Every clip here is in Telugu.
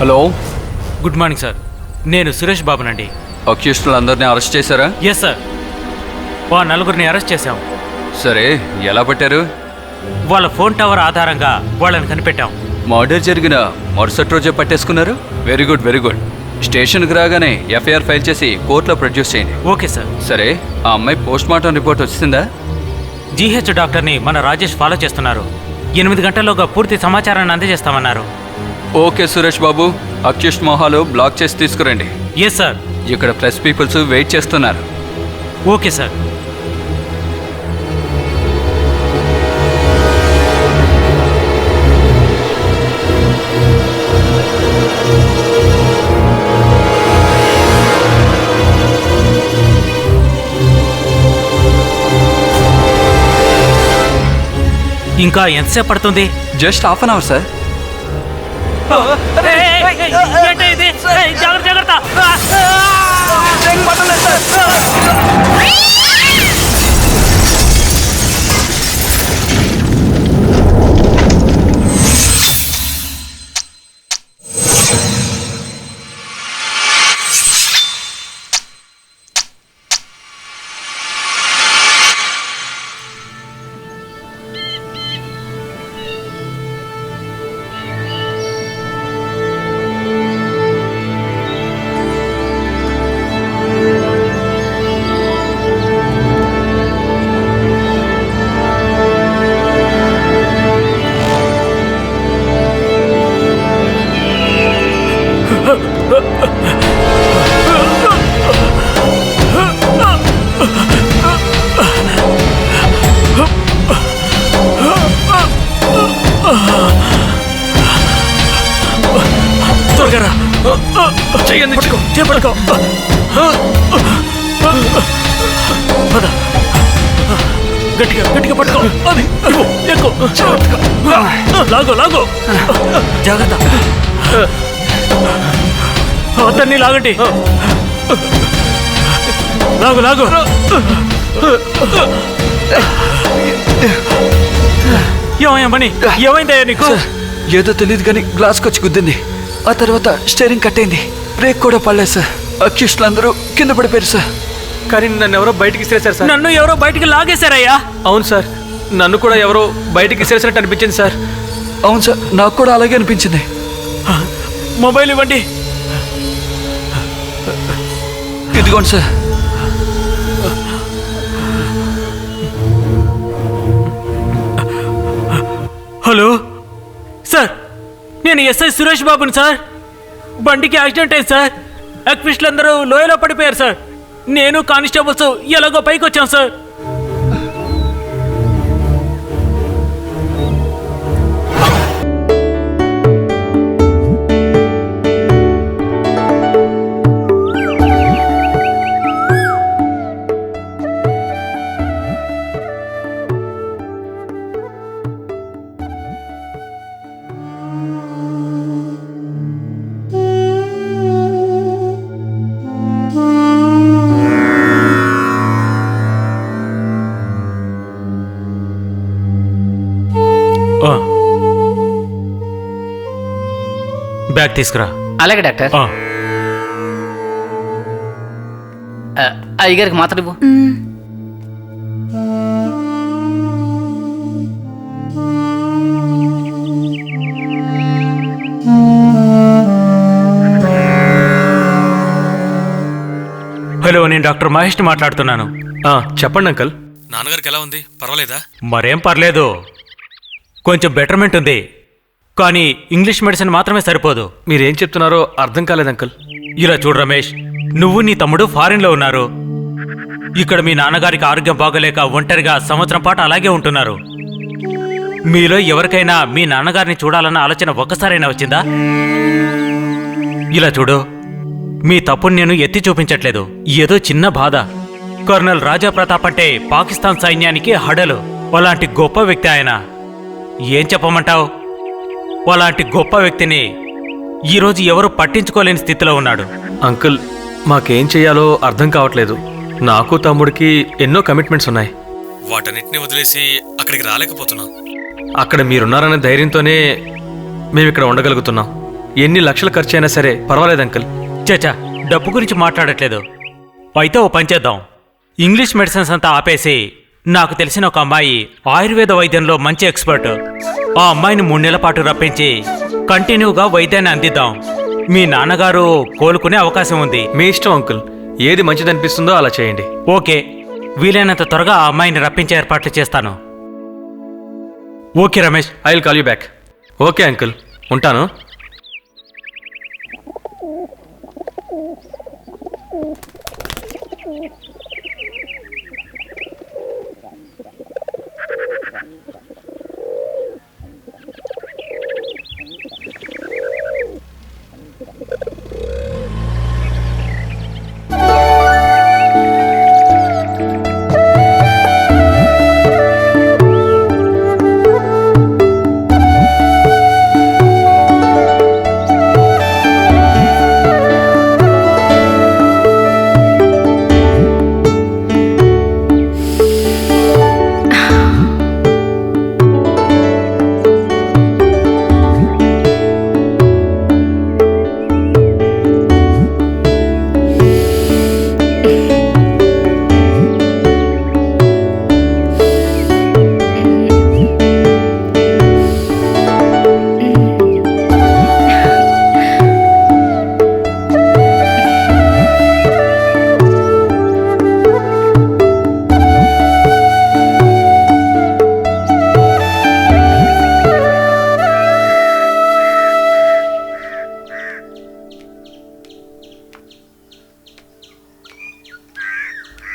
Hello, good morning sir. నేను సురేష్ బాబునండి. అక్యూస్టులందరినీ అరెస్ట్ చేశారా? ఎస్ సార్, నలుగురిని అరెస్ట్ చేశాం. సరే, ఎలా పట్టారు? వాళ్ళ ఫోన్ టవర్ ఆధారంగా వాళ్ళని కనిపెట్టాం. మర్డర్ జరిగిన మరుసటి రోజే పట్టేసుకున్నారు. Very good, very good. స్టేషన్కి రాగానే ఎఫ్ఐఆర్ ఫైల్ చేసి కోర్టులో ప్రొడ్యూస్ చేయండి. Okay sir. సరే, ఆ అమ్మాయి పోస్ట్ మార్టం రిపోర్ట్ వచ్చిందా? జీహెచ్ డాక్టర్ని మన రాజేష్ ఫాలో చేస్తున్నారు. 8 గంటల్లోగా పూర్తి సమాచారాన్ని అందజేస్తామన్నారు. ఓకే సురేష్ బాబు, అక్యూస్ట్ మొహాలు బ్లాక్ చేసి తీసుకురండి. Yes sir. ఇక్కడ ప్రెస్ పీపుల్స్ వెయిట్ చేస్తున్నారు. Okay sir. ఇంకా ఎంతసేపు పడుతుంది? Just half an hour sir. జాగ్రత్త. గట్టిగా పట్టుకో. అది ఎక్కువ లాగో. జాగ్రత్త. అతన్ని లాగండి. లాగు. ఏమైందయ్యా నీకు? ఏదో తెలియదు కానీ గ్లాస్కి వచ్చి గుద్దింది. ఆ తర్వాత స్టీరింగ్ కట్టయింది. బ్రేక్ కూడా పడలేదు సార్. అక్యూస్టులందరూ కింద పడిపోయారు సార్. కానీ నన్ను ఎవరో బయటికి ఇసిరేశారు సార్. నన్ను ఎవరో బయటికి లాగేశారయ్యా. అవును సార్, నన్ను కూడా ఎవరో బయటికి ఇసిరేసినట్టు అనిపించింది సార్. అవును సార్, నాకు కూడా అలాగే అనిపించింది. మొబైల్ ఇవ్వండి. ఇదిగోండి సార్. హలో సార్, నేను ఎస్ఐ సురేష్ బాబుని సార్. బండికి యాక్సిడెంట్ అయింది సార్. అక్యూస్టులందరూ లోయలో పడిపోయారు సార్. నేను కానిస్టేబుల్స్ ఎలాగో పైకి వచ్చాం సార్. బ్యాగ్ తీసుకురా. అలాగే డాక్టర్. అయ్యగారికి మాత్రం ఇవ్వు. హలో, నేను డాక్టర్ మహేష్ని మాట్లాడుతున్నాను. చెప్పండి అంకల్. నాన్నగారికి ఎలా ఉంది? పర్వాలేదా? మరేం పర్లేదు, కొంచెం బెటర్మెంట్ ఉంది. కానీ ఇంగ్లీష్ మెడిసిన్ మాత్రమే సరిపోదు. మీరేం చెప్తున్నారో అర్థం కాలేదు అంకల్. ఇలా చూడు రమేష్, నువ్వు నీ తమ్ముడు ఫారిన్లో ఉన్నారు. ఇక్కడ మీ నాన్నగారికి ఆరోగ్యం బాగోలేక ఒంటరిగా సంవత్సరం పాటు అలాగే ఉంటున్నారు. మీలో ఎవరికైనా మీ నాన్నగారిని చూడాలన్న ఆలోచన ఒక్కసారైనా వచ్చిందా? ఇలా చూడు, మీ తప్పుని నేను ఎత్తి చూపించట్లేదు. ఏదో చిన్న బాధ. కర్నల్ రాజా ప్రతాప్ అంటే పాకిస్తాన్ సైన్యానికి హడలు. అలాంటి గొప్ప వ్యక్తి ఆయన. ఏం చెప్పమంటావు? అలాంటి గొప్ప వ్యక్తిని ఈరోజు ఎవరు పట్టించుకోలేని స్థితిలో ఉన్నాడు. అంకుల్, మాకేం చేయాలో అర్థం కావట్లేదు. నాకు తమ్ముడికి ఎన్నో కమిట్మెంట్స్ ఉన్నాయి. వాటన్నిటిని వదిలేసి అక్కడికి రాలేకపోతున్నాం. అక్కడ మీరున్నారనే ధైర్యంతోనే మేము ఇక్కడ ఉండగలుగుతున్నాం. ఎన్ని లక్షలు ఖర్చు అయినా సరే పర్వాలేదు అంకుల్. చచా, డబ్బు గురించి మాట్లాడట్లేదు. అయితే ఓ పని చేద్దాం. ఇంగ్లీష్ మెడిసిన్స్ అంతా ఆపేసి నాకు తెలిసిన ఒక అమ్మాయి ఆయుర్వేద వైద్యంలో మంచి ఎక్స్పర్ట్. ఆ అమ్మాయిని 3 నెలల పాటు రప్పించి కంటిన్యూగా వైద్యాన్ని అందిద్దాం. మీ నాన్నగారు కోలుకునే అవకాశం ఉంది. మీ ఇష్టం అంకుల్, ఏది మంచిదనిపిస్తుందో అలా చేయండి. ఓకే, వీలైనంత త్వరగా ఆ అమ్మాయిని రప్పించే ఏర్పాట్లు చేస్తాను. Okay Ramesh. I will call you back. Okay uncle, ఉంటాను.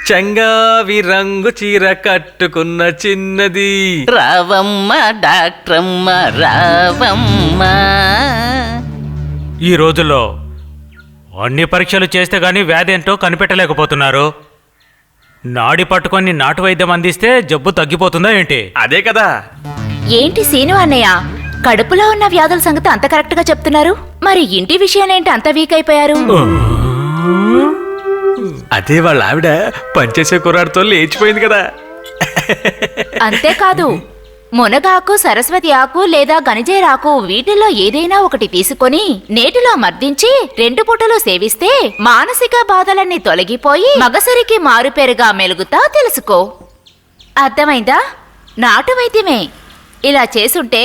చంగావి రంగు చీర కట్టుకున్న చిన్నది రావమ్మ డాక్టరమ్మ రావమ్మ. ఈ రోజుల్లో అన్ని పరీక్షలు చేస్తే గానీ వ్యాధి ఏంటో కనిపెట్టలేకపోతున్నారు. నాడి పట్టుకొని నాటు వైద్యం అందిస్తే జబ్బు తగ్గిపోతుందా ఏంటి? అదే కదా. ఏంటి సీను అన్నయ్య, కడుపులో ఉన్న వ్యాధుల సంగతి అంత కరెక్ట్ గా చెప్తున్నారు, మరి ఇంటి విషయాలేంటి అంత వీక్ అయిపోయారు? అదే వాళ్ళ ఆవిడ పనిచేసే కుర్రాడితో లేచిపోయింది కదా. అంతేకాదు, మునగాకు, సరస్వతి ఆకు లేదా గనిజేరాకు వీటిల్లో ఏదైనా ఒకటి తీసుకొని నేటిలో మర్దించి 2 పూటలు సేవిస్తే మానసిక బాధలన్నీ తొలగిపోయి మగసరికి మారుపేరుగా మెలుగుతా తెలుసుకో. అర్థమైందా? నాటు వైద్యమే. ఇలా చేసుంటే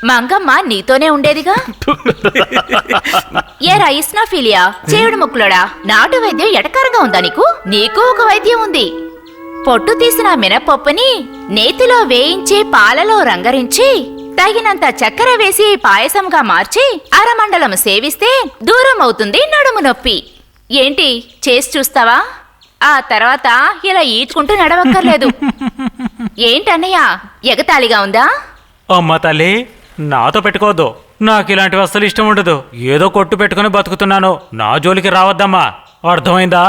మంగమ్మ నీతోనే ఉండేదిగా. ఏరా ఇస్నాఫీలియా, చేయుడు ముక్కులోడా, నాటు వైద్యం ఎటకారంగా ఉందా నీకు? నీకు ఒక వైద్యం ఉంది. పొట్టు తీసిన మినపప్పుని నేతిలో వేయించి పాలలో రంగరించి తగినంత చక్కెర వేసి పాయసంగా మార్చి అరమండలం సేవిస్తే దూరం అవుతుంది నడుము నొప్పి. ఏంటి, చేసి చూస్తావా? ఆ తర్వాత ఇలా ఈడ్చుకుంటూ నడవక్కర్లేదు. ఏంటన్నయ్య, ఎగతాళిగా ఉందా? అమ్మ తల్లి, నాతో పెట్టుకోవద్దు. నాకు ఇలాంటివి అస్సలు ఇష్టం ఉండదు. ఏదో కొట్టు పెట్టుకుని బతుకుతున్నాను. నా జోలికి రావద్దమ్మా, అర్థమైందా?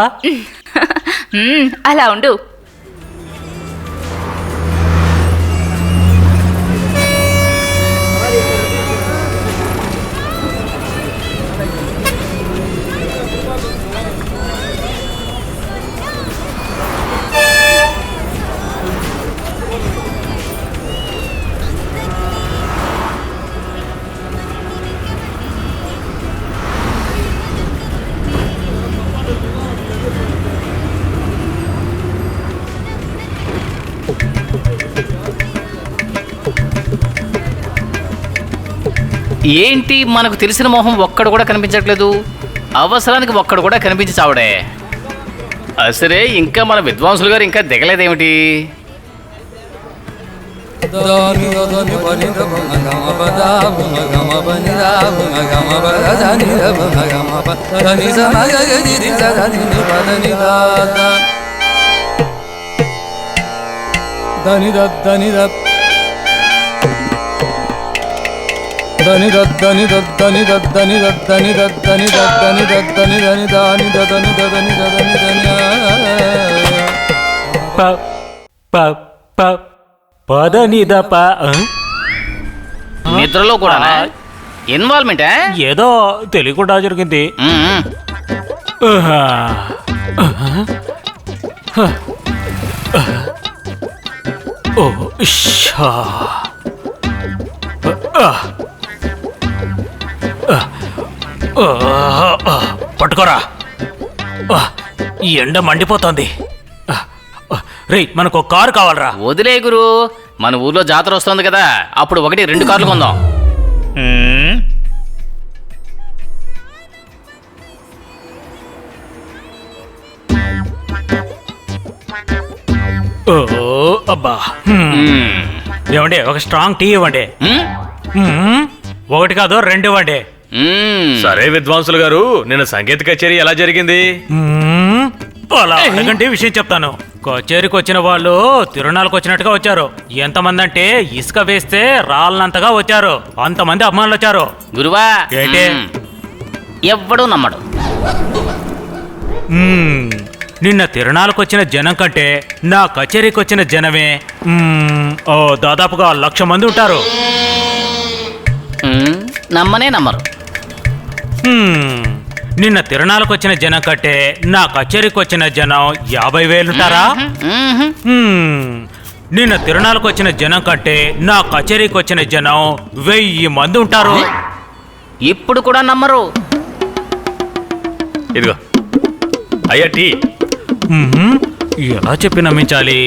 అలా ఉండు. ఏంటి, మనకు తెలిసిన మొహం ఒక్కడు కూడా కనిపించట్లేదు. అవసరానికి ఒక్కడు కూడా కనిపించి చావడే. అసలే ఇంకా మన విద్వాంసులు గారు ఇంకా దిగలేదేమిటి? దని దద్దని దద్దని దద్దని దద్దని దద్దని దద్దని దద్దని దని దాని దదని దదని దదని దని ప ప ప పదనిద ప నిద్రలో కూడా ఇన్వాల్వ్మెంట్ ఏదో తెలియకుండా జరిగింది. ఆహా. ఆహా. ఓ షా. పట్టుకోరా. ఈ ఎండ మండిపోతోంది. రేయ్ మనకు కారు కావాలరా. వదిలే గురు, మన ఊర్లో జాతర వస్తుంది కదా, అప్పుడు 1-2 కార్లు కొందాం. ఓ అబ్బా. ఏమండి ఒక స్ట్రాంగ్ టీ ఇవ్వండి. ఒకటి కాదు 2 ఇవ్వండి. సరే విద్వాంసులు గారు, నిన్న సంగీత కచేరీ ఎలా జరిగింది? అలా అడగండి, విషయం చెప్తాను. కచేరీకి వచ్చిన వాళ్ళు తిరునాళ్ళకి వచ్చినట్టుగా వచ్చారు. ఎంతమంది అంటే ఇసుక వేస్తే రాళ్ళనంతగా వచ్చారు. అంతమంది అభిమానులు వచ్చారు. గురువా ఏంటి? ఎవ్వడూ నమ్మడు. నిన్న తిరునాళ్ళకి వచ్చిన జనం కంటే నా కచేరీకి వచ్చిన జనమే దాదాపుగా 1,00,000 మంది ఉంటారు. నమ్మనే నమ్మరు. నిన్న తిరునాళ్ళకి వచ్చిన జనం కంటే నా కచేరీకి వచ్చిన జనం 50,000 ఉంటారా? నిన్న తిరునాళ్ళకి వచ్చిన జనం కంటే నా కచేరీకి వచ్చిన జనం 1000 మంది ఉంటారు. ఇప్పుడు కూడా నమ్మరు. ఇదిగో అయ్యా టీ. ఎలా చెప్పి నమ్మించాలి?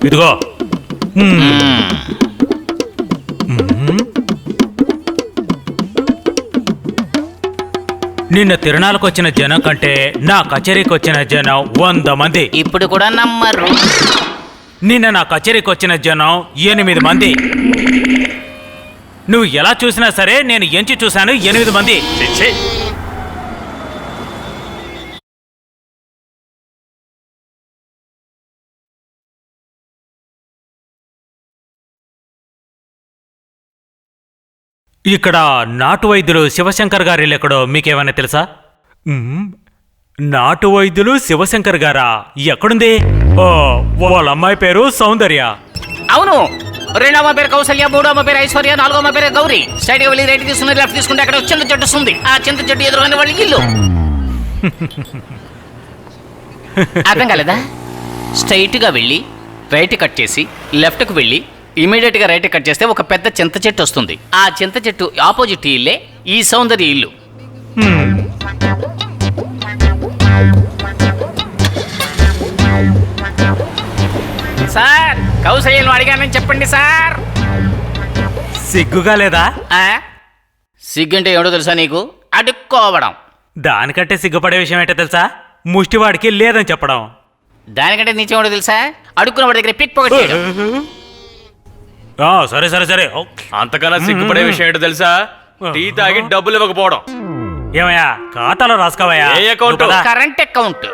ఇదిగో. నిన్న తిరునాళ్ళకి వచ్చిన జనం కంటే నా కచేరీకి వచ్చిన జనం 100 మంది. ఇప్పుడు కూడా నమ్మరు. నిన్న నా కచేరీకి వచ్చిన జనం 8 మంది. నువ్వు ఎలా చూసినా సరే నేను ఎంచి చూశాను 8 మంది. ఇక్కడ నాటు వైద్యులు శివశంకర్ గారి ఎక్కడో మీకేమైనా తెలుసా? నాటు వైద్యులు శివశంకర్ గారా? ఎక్కడుంది? ఓ, వాళ్ళ అమ్మాయి పేరు సౌందర్య. అవును, 2వ పేరు కౌసల్య, 3వ పేరు ఐశ్వర్య, 4వ పేరు గౌరీ. స్ట్రైట్ గా వెళ్ళి రైట్ తీసుకుని లెఫ్ట్ తీసుకుంటే అక్కడ చింత చెట్టు వస్తుంది. ఆ చింత చెట్టు ఎదురుగానే వాళ్ళ ఇల్లు. అర్థం కాలేదా? స్ట్రైట్ గా వెళ్ళి రైట్ కట్ చేసి లెఫ్ట్ కు వెళ్ళి ఇమీడియట్ గా రైట్ కట్ చేస్తే ఒక పెద్ద చింత చెట్టు వస్తుంది. ఆ చింత చెట్టు ఆపోజిట్ ఇల్లే ఈ సౌందర్య ఇల్లు. సార్, కౌసల్యను అడిగానని చెప్పండి సార్. సిగ్గుగా లేదా? సిగ్గంటే ఏమిటో తెలుసా నీకు? అడుక్కోవడం. దానికంటే సిగ్గుపడే విషయం ఏంటో తెలుసా? ముష్టివాడికి లేదని చెప్పడం. దానికంటే నీచేమో తెలుసా? అడుక్కున్న వాడి దగ్గర పిక్ పాకెట్ చేయడం. సరే సరే సరే. అంతకన్నా సిగ్గుపడే విషయం ఏంటో తెలుసా? టీ తాగి డబ్బులు ఇవ్వకపోవడం. ఏమయ్యా, ఖాతాలో రాసుకోవయ్యా. ఏ account? Current account.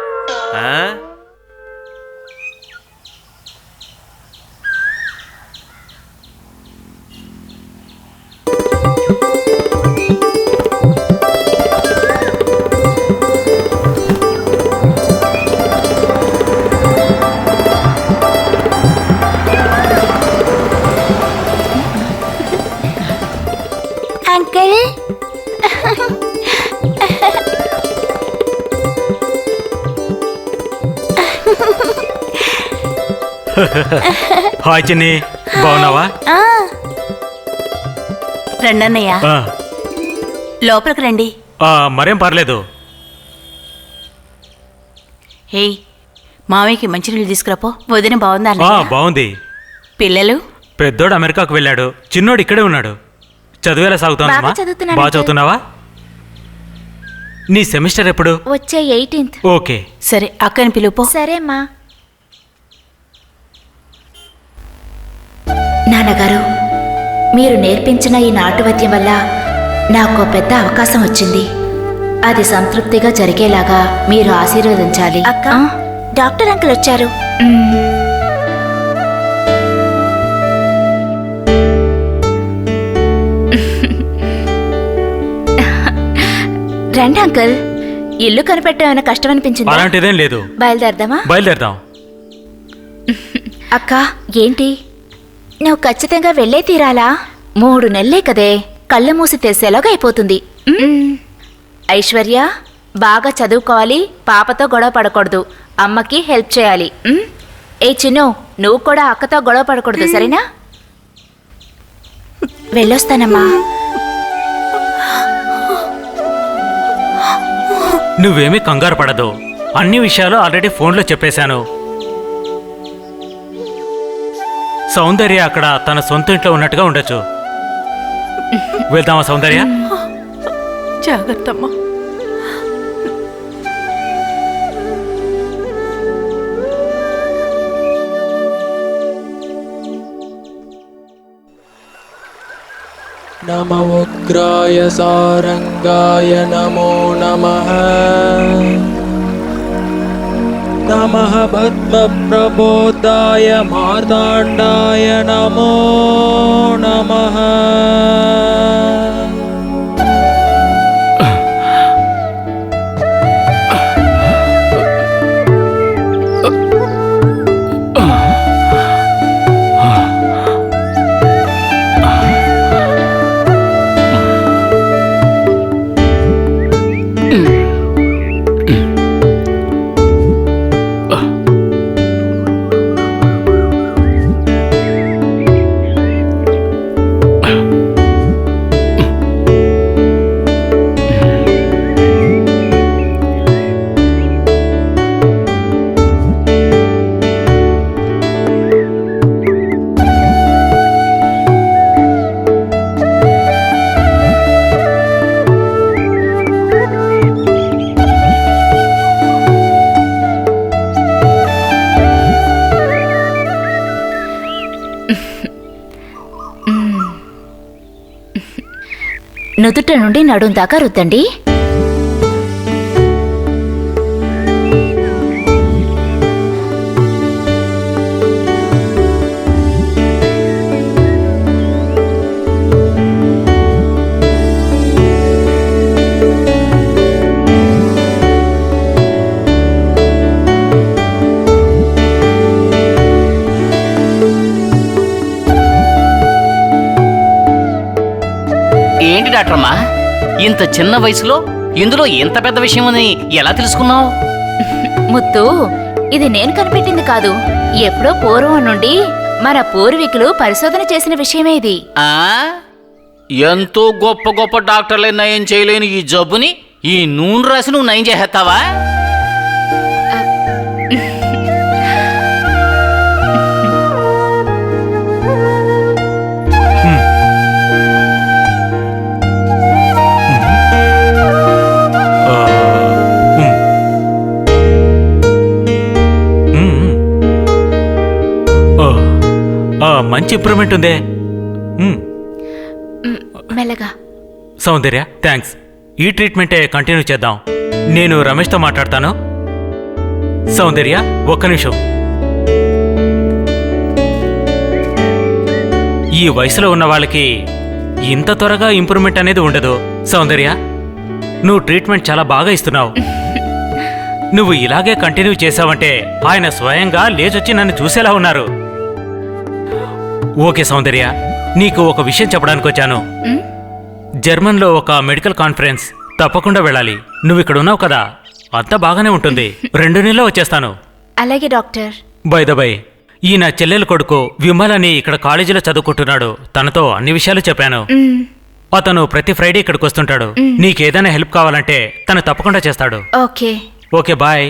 Uncle, hi Chinni, బాగున్నావా? రండన్నయ్య, లోపలికి రండి. మరేం పర్లేదు. హే, మామయ్యకి మంచినీళ్ళు తీసుకురాపో. వదిన బాగుందా? బాగుంది. పిల్లలు? పెద్దోడు అమెరికాకు వెళ్ళాడు, చిన్నోడు ఇక్కడే ఉన్నాడు. చదువేలా సాగుతావమ్మా? బాగా చదువుతున్నావా? నీ సెమిస్టర్ ఎప్పుడు? వచ్చే 18th. ఓకే, సరే, అక్కని పిలుపు. సరేమ్మా. నాన్నగారు, మీరు నేర్పించిన ఈ నాటువైద్యం వల్ల నాకు పెద్ద అవకాశం వచ్చింది. అది సంతృప్తిగా జరిగేలాగా మీరు ఆశీర్వదించాలి. అక్క, డాక్టర్ అంకుల్ వచ్చారు. రండి అంకుల్. ఇల్లు కనిపెట్టేమైనా కష్టం అనిపించిందా? అలాంటిదేం లేదు. బయలుదేరదామా? బయలుదేరదాం. అక్క, ఏంటి నువ్వు ఖచ్చితంగా వెళ్ళే తీరాలా? 3 నెలలే కదే, కళ్ళు మూసి తెరిసేలాగా అయిపోతుంది. ఐశ్వర్య, బాగా చదువుకోవాలి, పాపతో గొడవ పడకూడదు, అమ్మకి హెల్ప్ చేయాలి. ఏ చిన్ను, నువ్వు కూడా అక్కతో గొడవ పడకూడదు, సరేనా? వెళ్ళొస్తానమ్మా. నువ్వేమీ కంగారు పడదు. అన్ని విషయాలు ఆల్రెడీ ఫోన్లో చెప్పేశాను. సౌందర్య అక్కడ తన సొంత ఇంట్లో ఉన్నట్టుగా ఉండొచ్చు. వెళ్దామా సౌందర్య? జాగ్రత్తమ్మా. నమ ఉగ్రాయ సారంగాయ నమో నమః. నమః పద్మప్రబోధాయ మార్తాండాయ నమో నమః. నుదుట నుండి నడుం దాకా రుద్దండి. ఏంటి డాక్టరమ్మా, ఇంత చిన్న వయసులో ఇందులో ఎంత పెద్ద విషయం అని ఎలా తెలుసుకున్నావు? ముత్తు, ఇది నేను కనిపెట్టింది కాదు, ఎప్పుడో పూర్వం నుండి మన పూర్వీకులు పరిశోధన చేసిన విషయమే ఇది. ఆ ఎంతో గొప్ప గొప్ప డాక్టర్లే నయం చేయలేని ఈ జబ్బుని ఈ నూనె రాసి నువ్వు నయం చేసేస్తావా? మంచి ఇంప్రూవ్మెంట్ ఉందే. మెల్లగా. సౌందర్య, థ్యాంక్స్. ఈ ట్రీట్మెంటే కంటిన్యూ చేద్దాం. నేను రమేష్తో మాట్లాడతాను. సౌందర్య, ఒక్క నిమిషం. ఈ వయసులో ఉన్న వాళ్ళకి ఇంత త్వరగా ఇంప్రూవ్మెంట్ అనేది ఉండదు. సౌందర్య, నువ్వు ట్రీట్మెంట్ చాలా బాగా ఇస్తున్నావు. నువ్వు ఇలాగే కంటిన్యూ చేసావంటే ఆయన స్వయంగా లేచొచ్చి నన్ను చూసేలా ఉన్నారు. ఓకే సౌందర్య, నీకు ఒక విషయం చెప్పడానికి వచ్చాను. జర్మన్లో ఒక మెడికల్ కాన్ఫరెన్స్ తప్పకుండా వెళ్ళాలి. నువ్వు ఇక్కడ ఉన్నావు కదా, అంతా బాగానే ఉంటుంది. 2 నెలల్లో వచ్చేస్తాను. అలాగే డాక్టర్. బై ద బై, ఈ నా చెల్లెలు కొడుకు విమల్ అని ఇక్కడ కాలేజీలో చదువుకుంటున్నాడు. తనతో అన్ని విషయాలు చెప్పాను. అతను ప్రతి ఫ్రైడే ఇక్కడికి వస్తుంటాడు. నీకేదైనా హెల్ప్ కావాలంటే తను తప్పకుండా చేస్తాడు. ఓకే. Okay, bye.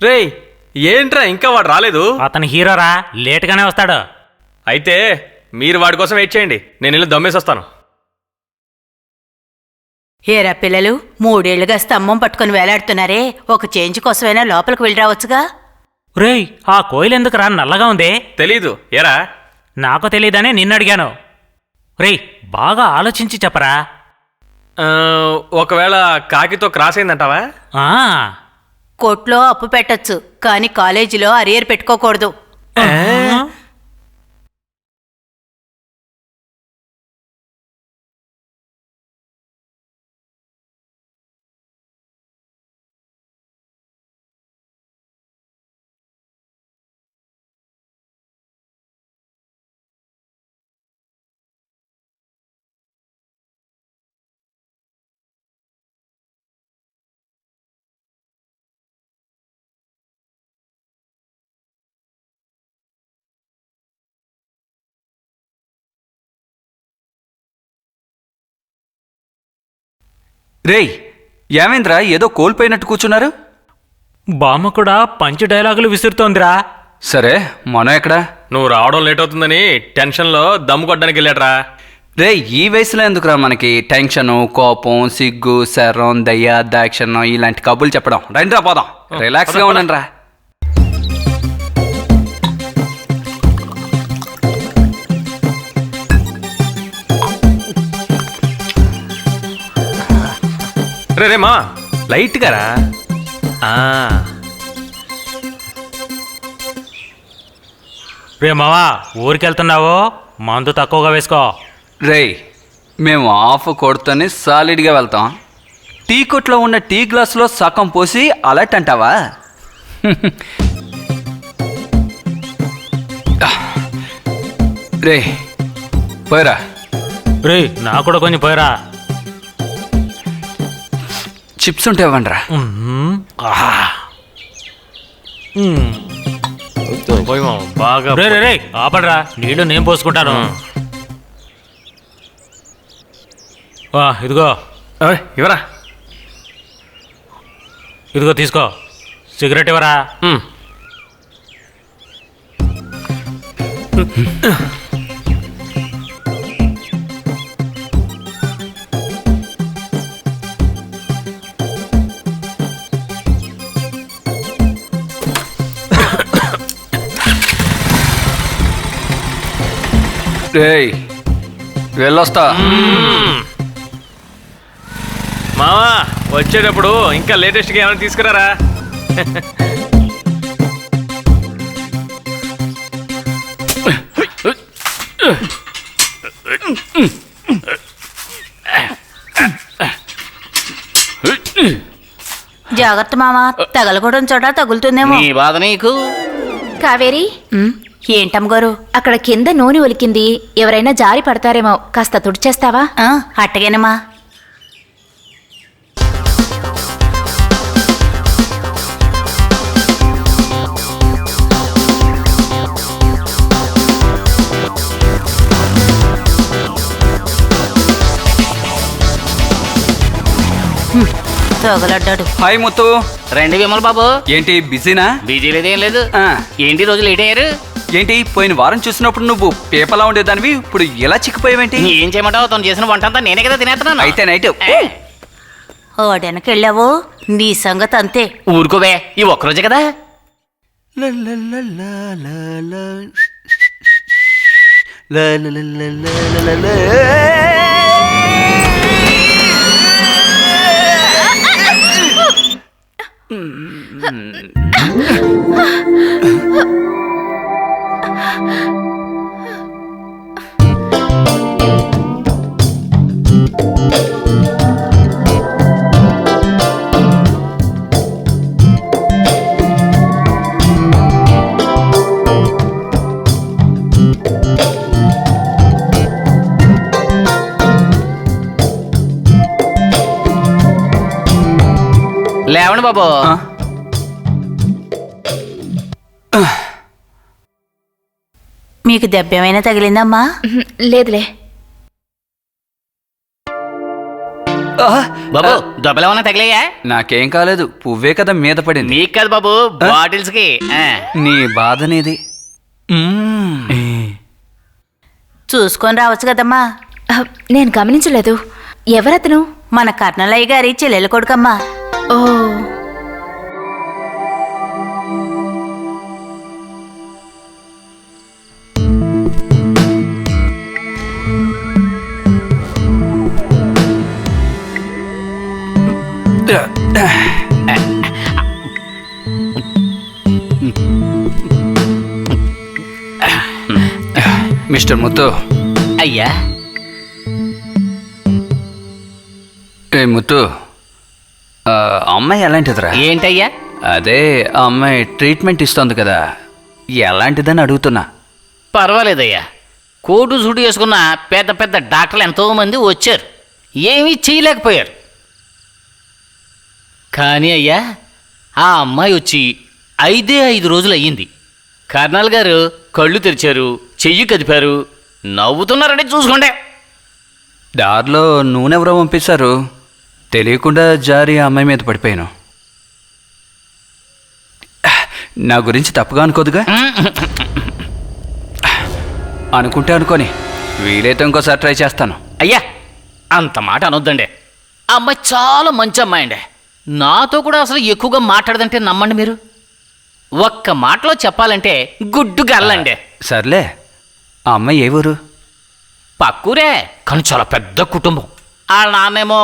రేయ్, ఏంట్రా ఇంకా వాడు రాలేదు? అతను హీరోరా, లేటుగానే వస్తాడు. అయితే మీరు వాడి కోసం వెయిట్ చేయండి, నేను వెళ్ళి దమ్మేసి వస్తాను. ఏరా పిల్లలు, 3 ఏళ్లుగా స్తంభం పట్టుకుని వేలాడుతున్నారే, ఒక చేంజ్ కోసమైనా లోపలికి వెళ్ళి రావచ్చుగా. రేయ్, ఆ కోయిల్ ఎందుకురా నల్లగా ఉంది? తెలీదు, ఏరా? నాకు తెలియదనే నిన్ను అడిగాను. రేయ్, బాగా ఆలోచించి చెప్పరా. ఆ, ఒకవేళ కాకితో క్రాస్ అయిందంటావా? ఆ, కోర్టులో అప్పు పెట్టొచ్చు, కానీ కాలేజీలో అరియర్ పెట్టుకోకూడదు. రేయ్, ఏమైందిరా ఏదో కోల్పోయినట్టు కూర్చున్నారు? బామ్మ కూడా పంచ్ డైలాగులు విసురుతోందిరా. సరే, మనం ఎక్కడా? నువ్వు రావడం లేట్ అవుతుందని టెన్షన్లో దమ్ము కొట్టడానికి వెళ్ళాడ్రా. రేయ్, ఈ వయసులో ఎందుకురా మనకి టెన్షను, కోపం, సిగ్గు, శరం, దయ్య, దాక్షణం ఇలాంటి కబుర్లు చెప్పడం? రండిరా పోదాం, రిలాక్స్గా ఉండండి రా. రే మా లైట్గా రా. రే మావా, ఊరికెళ్తున్నావు? మందు తక్కువగా వేసుకో. రేయ్, మేము ఆఫ్ కొడుతూనే సాలిడ్గా వెళ్తాం. టీ కొట్లో ఉన్న టీ గ్లాసులో సగం పోసి అలర్ట్ అంటావా? రే పోయరా. రే, నాకు కూడా కొంచెం పోయరా. చిప్స్ ఉంటే ఇవ్వండిరా. పోయి మామ, బాగా రే రే రే, ఆపడరా, నీళ్ళు నేను పోసుకుంటాను. ఇదిగో ఇవరా. ఇదిగో తీసుకో. సిగరెట్ ఇవ్వరా. రేయ్, వెళ్ళొస్తా. మామా, వచ్చేటప్పుడు ఇంకా లేటెస్ట్గా ఏమైనా తీసుకురారా. జాగ్రత్త మామా, తగలకూడని చోట తగులుతుందేమో. నీ బాధ నీకు. కావేరి, ఏంటమ్మగారు? అక్కడ కింద నూనె ఒలికింది, ఎవరైనా జారి పడతారేమో, కాస్త తుడిచేస్తావా? అట్టగేనమ్మా. తగలడ్డాడు. హాయ్ ముత్తు. రండి విమల్ బాబు. ఏంటి బిజీనా? బీజీ లేదేం లేదు. ఆ. ఏంటి రోజు లేట్ అయ్యారు? ఏంటి పోయిన వారం చూసినప్పుడు నువ్వు పేపలా ఉండేదానివి, ఇప్పుడు ఇలా చిక్కిపోయావేంటి? ఏం చేయమంటావు? తను చేసిన వంట అంతా నేనే కదా తినేస్తున్నాను. అయితే నైట్ ఓడెనకెళ్ళావు, నీ సంగతి అంతే. ఊరుకోవే, ఈ ఒక్కరోజే కదా. లేవండి బాబు. మీకు దెబ్బేమైనా తగిలిందమ్మా? లేదులే. ఆ, బాబు దెబ్బలేమన్నా తగిలాయా? నాకేం కాలేదు, పువ్వే కదా మీద పడింది. నీకు కాదు బాబు, బాటిల్స్ కి. నీ బాధ నీది. మ్మ్. చూసుకొని రావచ్చు కదమ్మా. నేను గమనించలేదు. ఎవరతను? మన కర్ణలయ్య గారి చెల్లెలు కొడుకమ్మా. ఓ, మిస్టర్ ముత్తు. అయ్యా, ఏ ముత్తు, అమ్మాయి ఎలాంటిదిరా? ఏంటయ్యా? అదే ఆ అమ్మాయి ట్రీట్మెంట్ ఇస్తోంది కదా, ఎలాంటిదని అడుగుతున్నా. పర్వాలేదయ్యా. కోటు సూటు వేసుకున్న పెద్ద పెద్ద డాక్టర్లు ఎంతో మంది వచ్చారు, ఏమీ చేయలేకపోయారు. కానీ అయ్యా, ఆ అమ్మాయి వచ్చి 5 రోజులు అయ్యింది. కర్నల్ గారు కళ్ళు తెరిచారు, చెయ్యి కదిపారు, నవ్వుతున్నారంటే చూసుకోండి. దారిలో నూనెవరో పంపిస్తారు, తెలియకుండా జారి ఆ అమ్మాయి మీద పడిపోయాను. నా గురించి తప్పుగా అనుకోదుగా? అనుకుంటే అనుకోని, వీలైతే ఇంకోసారి ట్రై చేస్తాను. అయ్యా, అంత మాట అనొద్దండి. ఆ అమ్మాయి చాలా మంచి అమ్మాయి అండి. నాతో కూడా అసలు ఎక్కువగా మాట్లాడదంటే నమ్మండి మీరు. ఒక్క మాటలో చెప్పాలంటే గుడ్డు గల్లండి. సర్లే, ఆ అమ్మాయి ఏ ఊరు? పక్కూరే, కానీ చాలా పెద్ద కుటుంబం. వాళ్ళ నాన్నేమో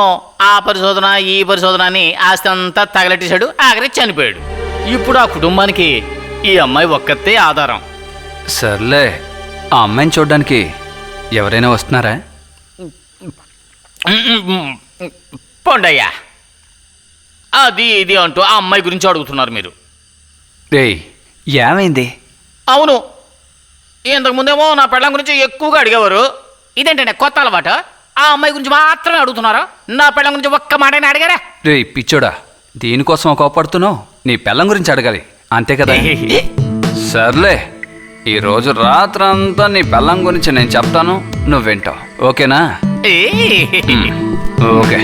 ఆ పరిశోధన ఈ పరిశోధన అని ఆస్తి అంతా తగలెట్టేశాడు, ఆఖరి చనిపోయాడు. ఇప్పుడు ఆ కుటుంబానికి ఈ అమ్మాయి ఒక్కతే ఆధారం. సర్లే, ఆ అమ్మాయిని చూడడానికి ఎవరైనా వస్తున్నారా? పోండయ్యా, అది ఇది అంటూ ఆ అమ్మాయి గురించి అడుగుతున్నారు మీరు. రేయ్, ఏమైంది? అవును, ఇంతకుముందేమో నా పెళ్ళం గురించి ఎక్కువగా అడిగేవారు. ఇదేంటంటే కొత్త అలవాటు? ఆ అమ్మాయి గురించి మాత్రమే అడుగుతున్నారు, నా పెళ్ళం గురించి ఒక్క మాటైనా అడిగారా? రేయ్ పిచ్చోడా, దీనికోసం కోపడుతున్నావు? నీ పెళ్ళం గురించి అడగాలి అంతే కదా? సర్లే, ఈరోజు రాత్రంతా నీ పెళ్ళం గురించి నేను చెప్తాను, నువ్వు వింటావు. ఓకేనా? ఓకే.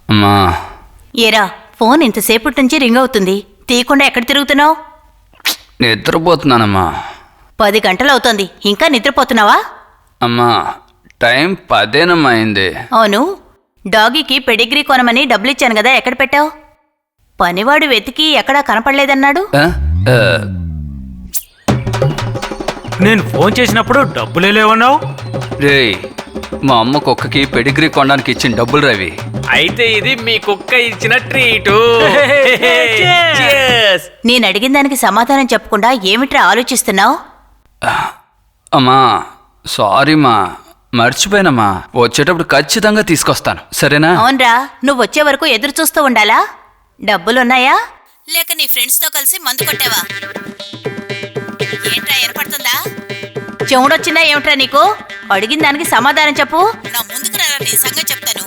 అమ్మా, ఏరా, ఫోన్ ఇంతసేపటి నుంచి రింగ్ అవుతుంది, తీయకుండా ఎక్కడ తిరుగుతున్నావు? నిద్రపోతున్నానమ్మా. 10 గంటలు అవుతోంది, ఇంకా నిద్రపోతున్నావా? అమ్మా, టైం 10 అయింది. అవును, డాగీకి పెడిగ్రీ కొనమని డబ్బులిచ్చాను కదా, ఎక్కడ పెట్టావు? పనివాడు వెతికి ఎక్కడా కనపడలేదన్నాడు. ఆ? ఆ, నేను ఫోన్ చేసినప్పుడు డబ్బులే లేవన్నావు. రేయ్, మా అమ్మ కుక్కకి పెడిగ్రీ కొనడానికి ఇచ్చిన డబ్బులు రవి. అయితే ఇది మీ కుక్క ఇచ్చిన ట్రీటు. నేను అడిగిన దానికి సమాధానం చెప్పకుండా ఏమిట్రా ఆలోచిస్తున్నావు? అమ్మా సారీ మా, మర్చిపోయానమ్మా. వచ్చేటప్పుడు ఖచ్చితంగా తీసుకొస్తాను, సరేనా? అవునరా, నువ్వు వచ్చే వరకు ఎదురు చూస్తూ ఉండాలా? డబ్బులున్నాయా లేక నీ ఫ్రెండ్స్తో కలిసి మందు కొట్టావా? ఏంట్రా, ఏర్పడుతుందా? చెవుడొచ్చిందా ఏమిట్రా నీకు? అడిగిన దానికి సమాధానం చెప్పు. నా ముందుకు రా, నీ సంగతి చెప్తాను.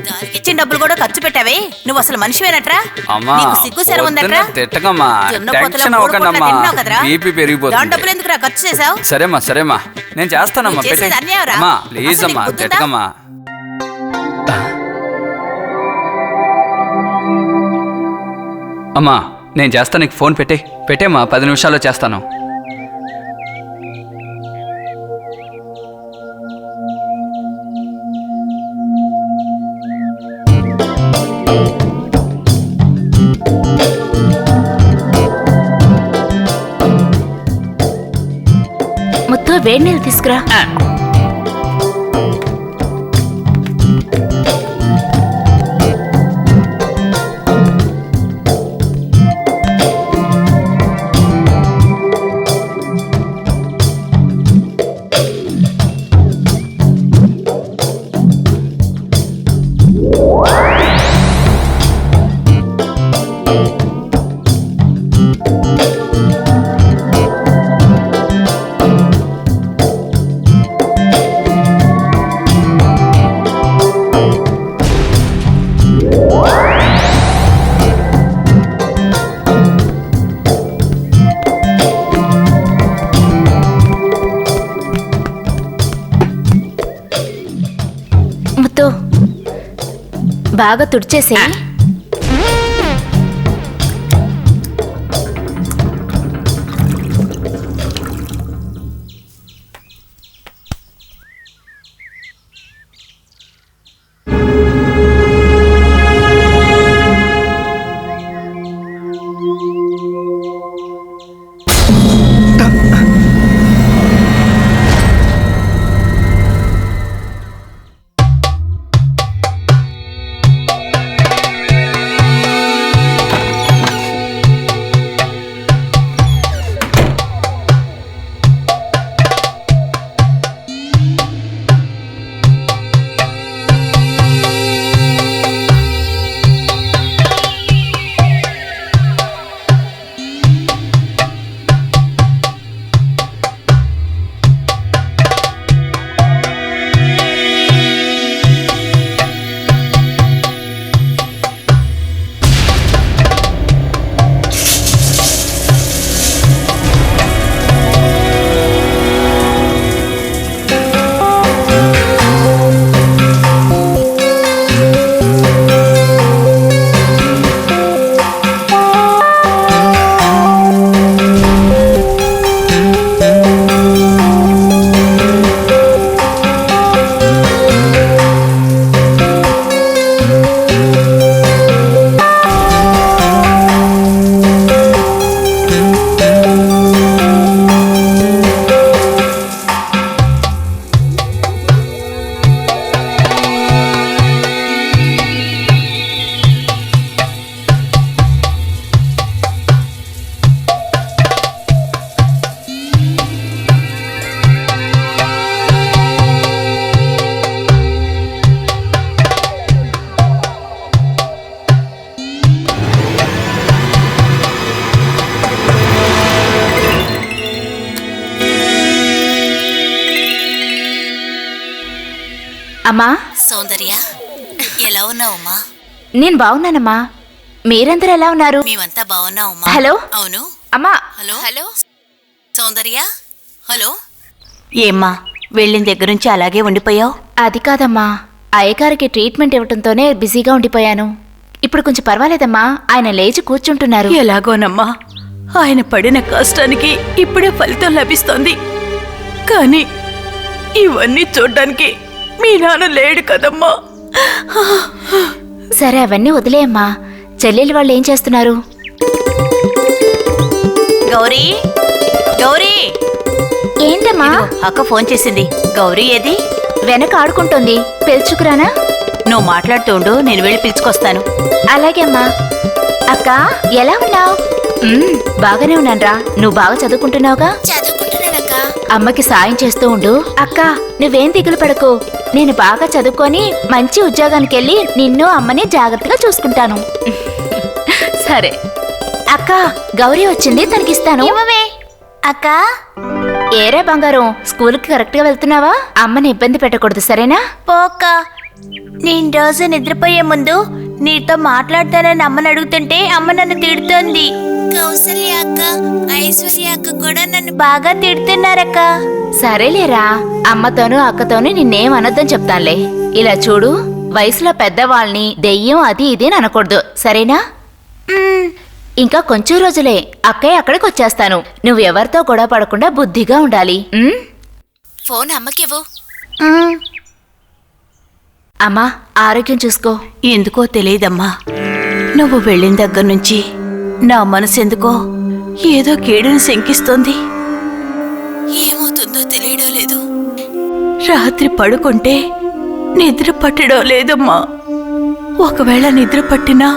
దానికి ఇచ్చిన డబ్బులు కూడా ఖర్చు పెట్టావే, నువ్వు అసలు మనిషివేనట్రా? అమ్మా, నీకు సిగ్గు శరం ఉందట్రా? పొద్దున్న తిట్టకమ్మా, దున్నపోతులా టెన్షన్ మూడు అవ్వకండమ్మా, పూట్ల తిన్నావు కదరా? బీపీ దాని పెరిగిపోతుంది. డబ్బులు ఎందుకురా ఖర్చు చేసావు? సరేమ్మా సరేమ్మా, నేను చేస్తానమ్మా, నువ్వు పెట్టే. చేసేది అన్యాయంరా. అమ్మా అసలు ప్లీజ్ నీకు అమ్మా, బుద్ధుందా? తిట్టకమ్మా. అమ్మా నేను చేస్తాను, నీకు ఫోన్ పెట్టేమ్మా, 10 నిమిషాల్లో చేస్తాను. వేడి నీళ్ళు తీసుకురా. ఆ, ముత్తు బాగా తుడిచేసే. అమ్మా సౌందర్య, ఎలా ఉన్నావమ్మా? నేను బాగున్నానమ్మా. మీరందరూ ఎలా ఉన్నారు? మేమంతా బాగున్నావమ్మా. హలో. అవును. అమ్మా. హలో హలో సౌందర్య, హలో. ఏమ్మా, వెళ్ళిన దగ్గర నుంచి అలాగే ఉండిపోయావు? అది కాదమ్మా, అయ్యగారికి ట్రీట్మెంట్ ఇవ్వటంతోనే బిజీగా ఉండిపోయాను. ఇప్పుడు కొంచెం పర్వాలేదమ్మా, ఆయన లేచి కూర్చుంటున్నారు. ఎలాగోనమ్మా, ఆయన పడిన కష్టానికి ఇప్పుడే ఫలితం లభిస్తోంది. కానీ ఇవన్నీ చూడ్డానికి మీ నాన్న లేడు కదమ్మా. సరే అవన్నీ వదిలేయమ్మా. చెల్లెలు వాళ్ళు ఏం చేస్తున్నారు? గౌరీ, గౌరీ. ఏంటమ్మా? అక్క ఫోన్ చేసింది. గౌరీ ఏది? వెనక ఆడుకుంటోంది. పిలుచుకురానా? నువ్వు మాట్లాడుతూ ఉండు, నేను వెళ్ళి పిలుచుకొస్తాను. అలాగే అమ్మా. అక్క ఎలా ఉన్నావు? బాగానే ఉన్నాన్రా. నువ్వు బాగా చదువుకుంటున్నావుగా? చదువుకుంటున్నానక్క. అమ్మకి సాయం చేస్తూ ఉండు. అక్క నువ్వేం దిగులు పడకు, నేను బాగా చదువుకొని మంచి ఉద్యోగానికి వెళ్ళి నిన్ను అమ్మని జాగ్రత్తగా చూసుకుంటాను. సరే అక్క, గౌరీ వచ్చింది, తనకిస్తాను. అక్క. ఏరే బంగారం, స్కూల్కి కరెక్ట్గా వెళ్తున్నావా? అమ్మని ఇబ్బంది పెట్టకూడదు, సరేనా? పోక్క. నేను రోజు నిద్రపోయే ముందు నీతో మాట్లాడతానని అమ్మని అడుగుతుంటే అమ్మ నన్ను తిడుతోంది. కౌసల్య అక్క, ఐశ్వర్య అక్క కూడా నన్ను బాగా తిడుతున్నారక్క. సరేలేరా, అమ్మతోనూ అక్కతోనూ నిన్నేం అనొద్దని చెప్తానులే. ఇలా చూడు, వయసులో పెద్దవాళ్ళని దెయ్యం అది ఇది అని అనకూడదు, సరేనా? ఇంకా కొంచెం రోజులే, అక్కయ్య అక్కడికి వచ్చేస్తాను. నువ్వు ఎవరితో గొడవ పడకుండా బుద్ధిగా ఉండాలి. ఫోన్ అమ్మకివ్వు. అమ్మా, ఆరోగ్యం చూసుకో. ఎందుకో తెలియదమ్మా, నువ్వు వెళ్ళిన దగ్గర నుంచి నా మనసు ఎందుకో ఏదో కీడును శంకిస్తోంది. ఏమవుతుందో తెలియడం రాత్రి పడుకుంటే నిద్ర పట్టడం లేదమ్మా. ఒకవేళ నిద్ర పట్టినా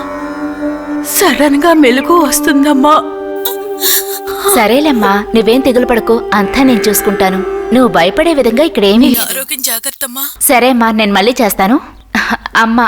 సడన్ గా మెలకు వస్తుందమ్మా. సరేలేమ్మా, నువ్వేం దిగులు పడకు, అంతా నేను చూసుకుంటాను. నువ్వు భయపడే విధంగా ఇక్కడేమీ. ఆరోగ్యం జాగ్రత్తమ్మా. సరే అమ్మా, నేను మళ్ళీ చేస్తాను. అమ్మా.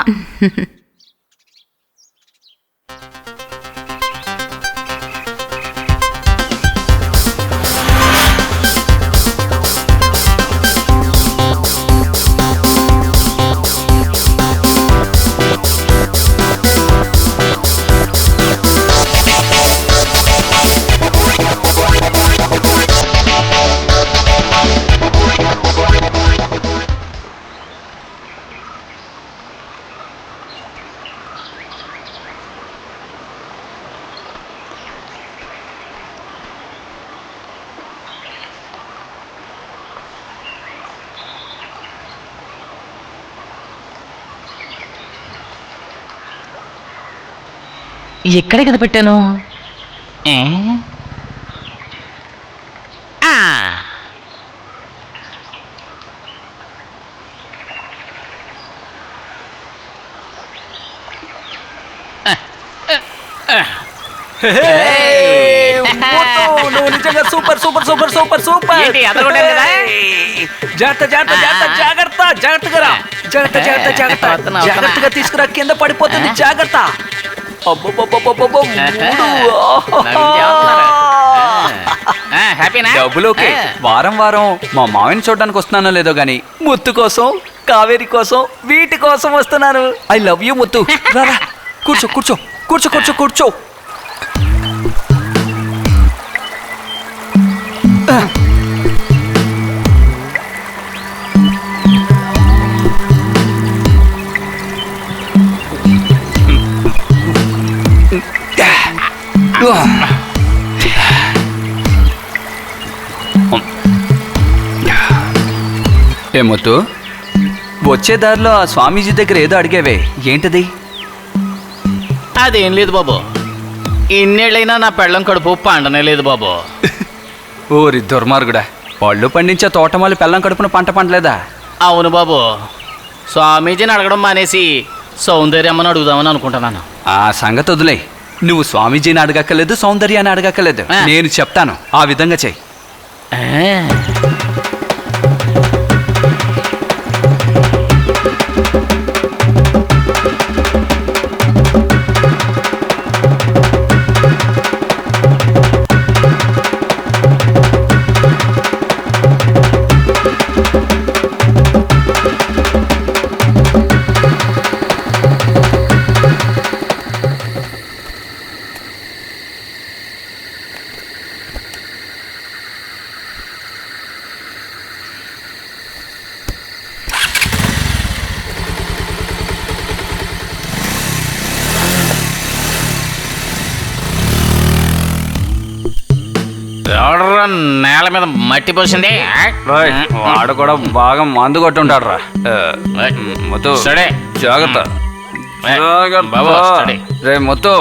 ఎక్కడే కదా పెట్టాను? నువ్వు నిజంగా super super super super super. జాగ్రత్త జాగ్రత్త జాగ్రత్త జాగ్రత్త జాగ్రత్తగా రా. జాగ్రత్త జాగ్రత్త జాగ్రత్త జాగ్రత్తగా తీసుకురా, కింద పడిపోతుంది. జాగ్రత్త. డబ్బులోకే వారం వారం మా మావిని చూడడానికి వస్తున్నానో లేదో గాని ముత్తు కోసం, కావేరి కోసం, వీటి కోసం వస్తున్నాను. I love you Muthu. రారా, కూర్చో కూర్చో కూర్చో కూర్చో కూర్చో. ఏమొత్తు, వచ్చే దారిలో ఆ స్వామీజీ దగ్గర ఏదో అడిగావే, ఏంటది? అదేం లేదు బాబు, ఇన్నేళ్ళైనా నా పెళ్ళం కడుపు పండనే లేదు బాబు. ఓరి దుర్మార్గుడా, పళ్ళు పండించే తోటమాలి పెళ్ళం కడుపున పంట పండలేదా? అవును బాబు, స్వామీజీని అడగడం మానేసి సౌందర్యమ్మని అడుగుదామని అనుకుంటున్నాను. ఆ సంగతి వదిలే. నువ్వు స్వామీజీని అడగక్కర్లేదు, సౌందర్యాన్ని అడగక్కర్లేదు. నేను చెప్తాను, ఆ విధంగా చెయ్యి. నేల మీద మట్టి పోసింది. వాడు కూడా బాగా మందు కొట్టుంటాడు రా. ముత్తు సరే జాగ్రత్త బాబు. రే ముత్తు,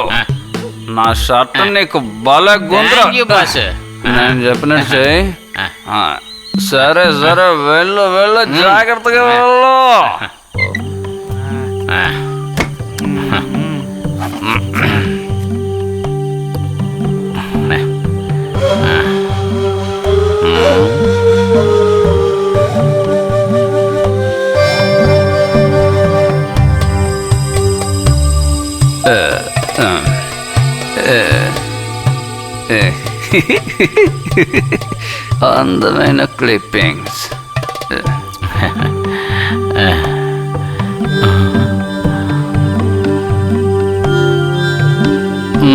నా షర్ట్ నీకు బాగా గుండ్రా. నేను చెప్పినట్టు చెయ్యి. సరే సరే, వెళ్ళు వెళ్ళు, జాగ్రత్తగా వెళ్ళు. అందమైన క్లిప్పింగ్స్.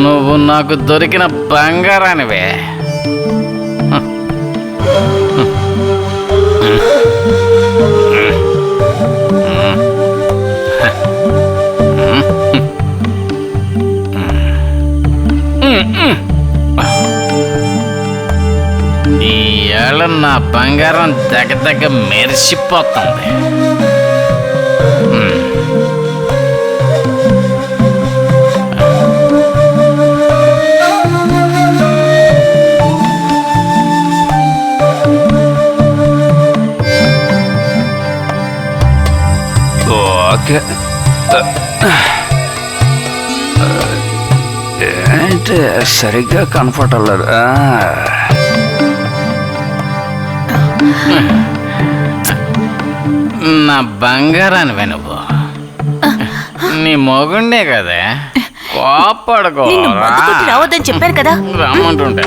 నువ్వు నాకు దొరికిన బంగారానివే. ఈవేళ నా బంగారం దగ్గర మెరిసిపోతుంది. ఓకే. ఏంటి సరిగ్గా కంఫర్ట్ అవ్వలేదు. నా బంగారానివే నువ్వు. నీ మొగుండే కదా, నిన్ను మందు కొట్టి రావద్దని చెప్పాను కదా. రమ్మంటుంటే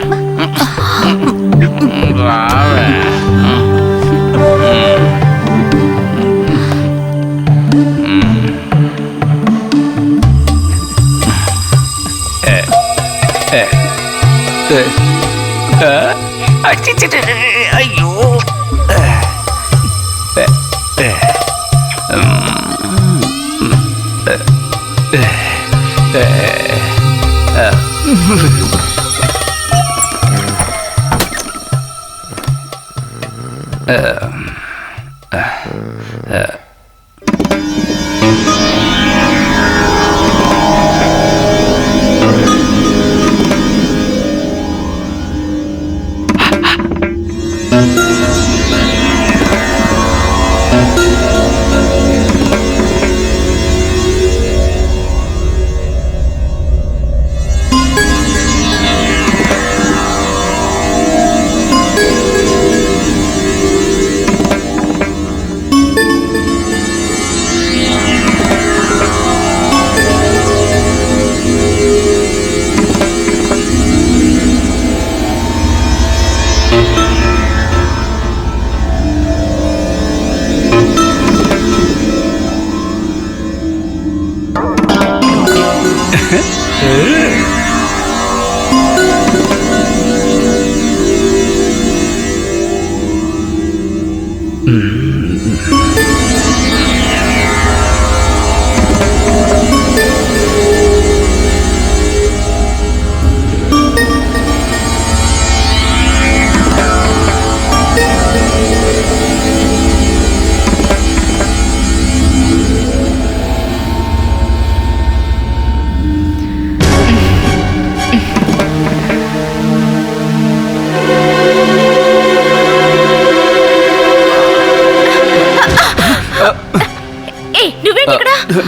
రావే. అయ్యో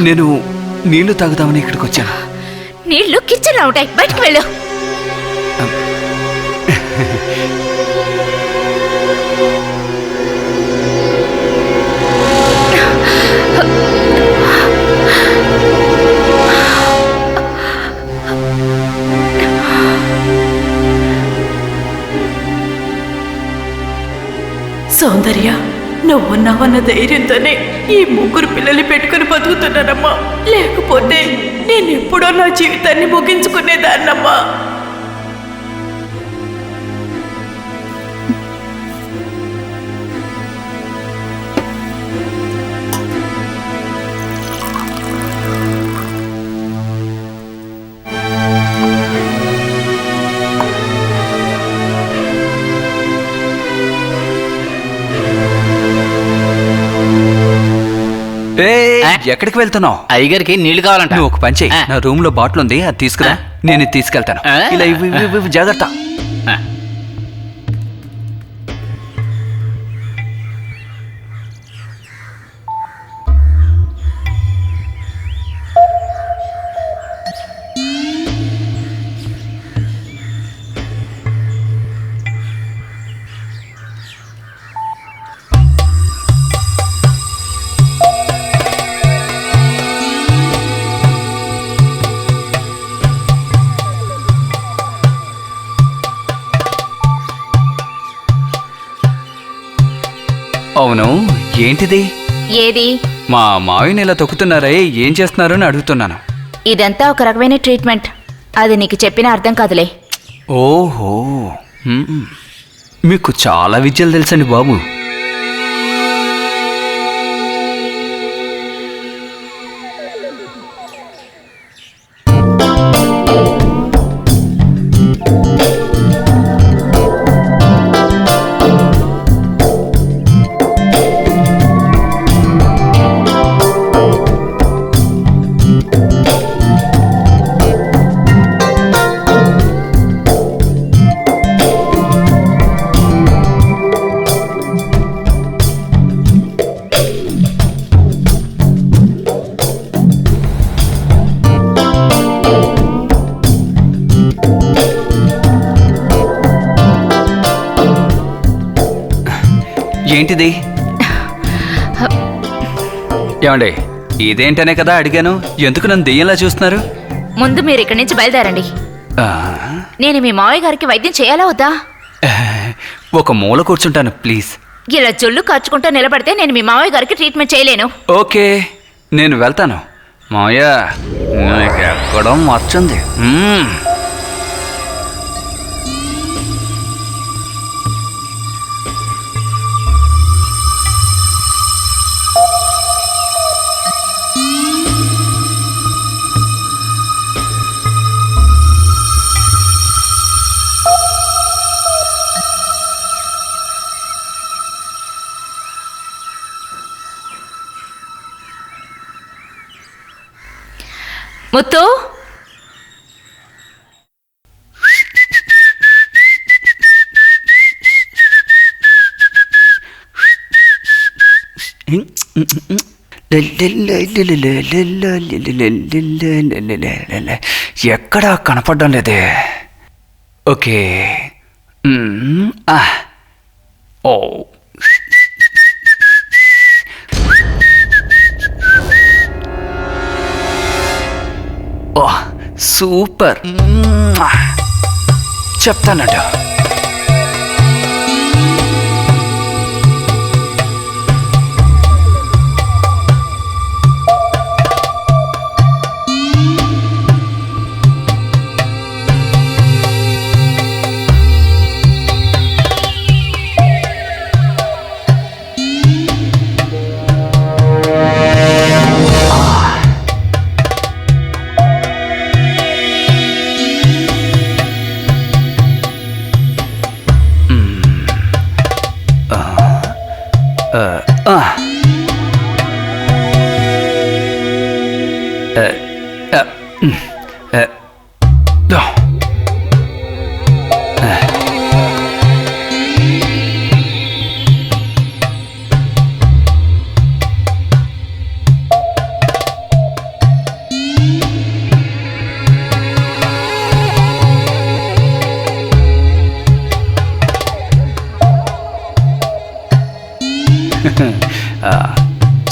నేను నీళ్లు తాగుదామని ఇక్కడికి వచ్చాను. నీళ్లు కిచెన్ లో ఉంటాయి, బయటికి వెళ్ళు. సౌందర్య, నువ్వున్నావన్న ధైర్యంతోనే ఈ ముగ్గురు పిల్లల్ని పెట్టుకుని బతుకుతున్నానమ్మా. లేకపోతే నేను ఎప్పుడో నా జీవితాన్ని ముగించుకునేదాన్నమ్మా. ఎక్కడికి వెళ్తున్నావు? అయ్యగారికి నీళ్లు కావాలంట. నువ్వు ఒక పని చెయ్యి, నా రూమ్ లో బాటిల్ ఉంది, అది తీసుకురా. నేను ఇది తీసుకెళ్తాను. ఇలా ఇవి జాగ్రత్త. అవును, ఏంటిది? ఏది? మా మావిని ఇలా తొక్కుతున్నారే, ఏం చేస్తున్నారు అని అడుగుతున్నాను. ఇదంతా ఒక రకమైన ట్రీట్మెంట్. అది నీకు చెప్పిన అర్థం కాదులే. ఓహో, మీకు చాలా విద్యలు తెలుసండి బాబు. ఏంటిది? ఏమండి, ఇదేంటనే కదా అడిగాను. ఎందుకు నన్ను దెయ్యంలా చూస్తున్నారు? ముందు మీరు ఇక్కడి నుంచి బయలుదేరండి. ఆ, నేను మీ మావయ్య గారికి వైద్యం చేయాలా వద్దా? ఒక మూల కూర్చుంటాను ప్లీజ్. ఇలా జొల్లు కాచుకుంటూ నిలబడితే నేను మీ మావయ్య గారికి ట్రీట్మెంట్ చేయలేను. ఓకే, నేను వెళ్తాను. మావయ్య, నీకు ఎక్కడం మర్చింది. ముత్తు, ఎక్కడా కనపడడం లేదే. ఓకే. ఓ, ఓ సూపర్. చెప్తానట.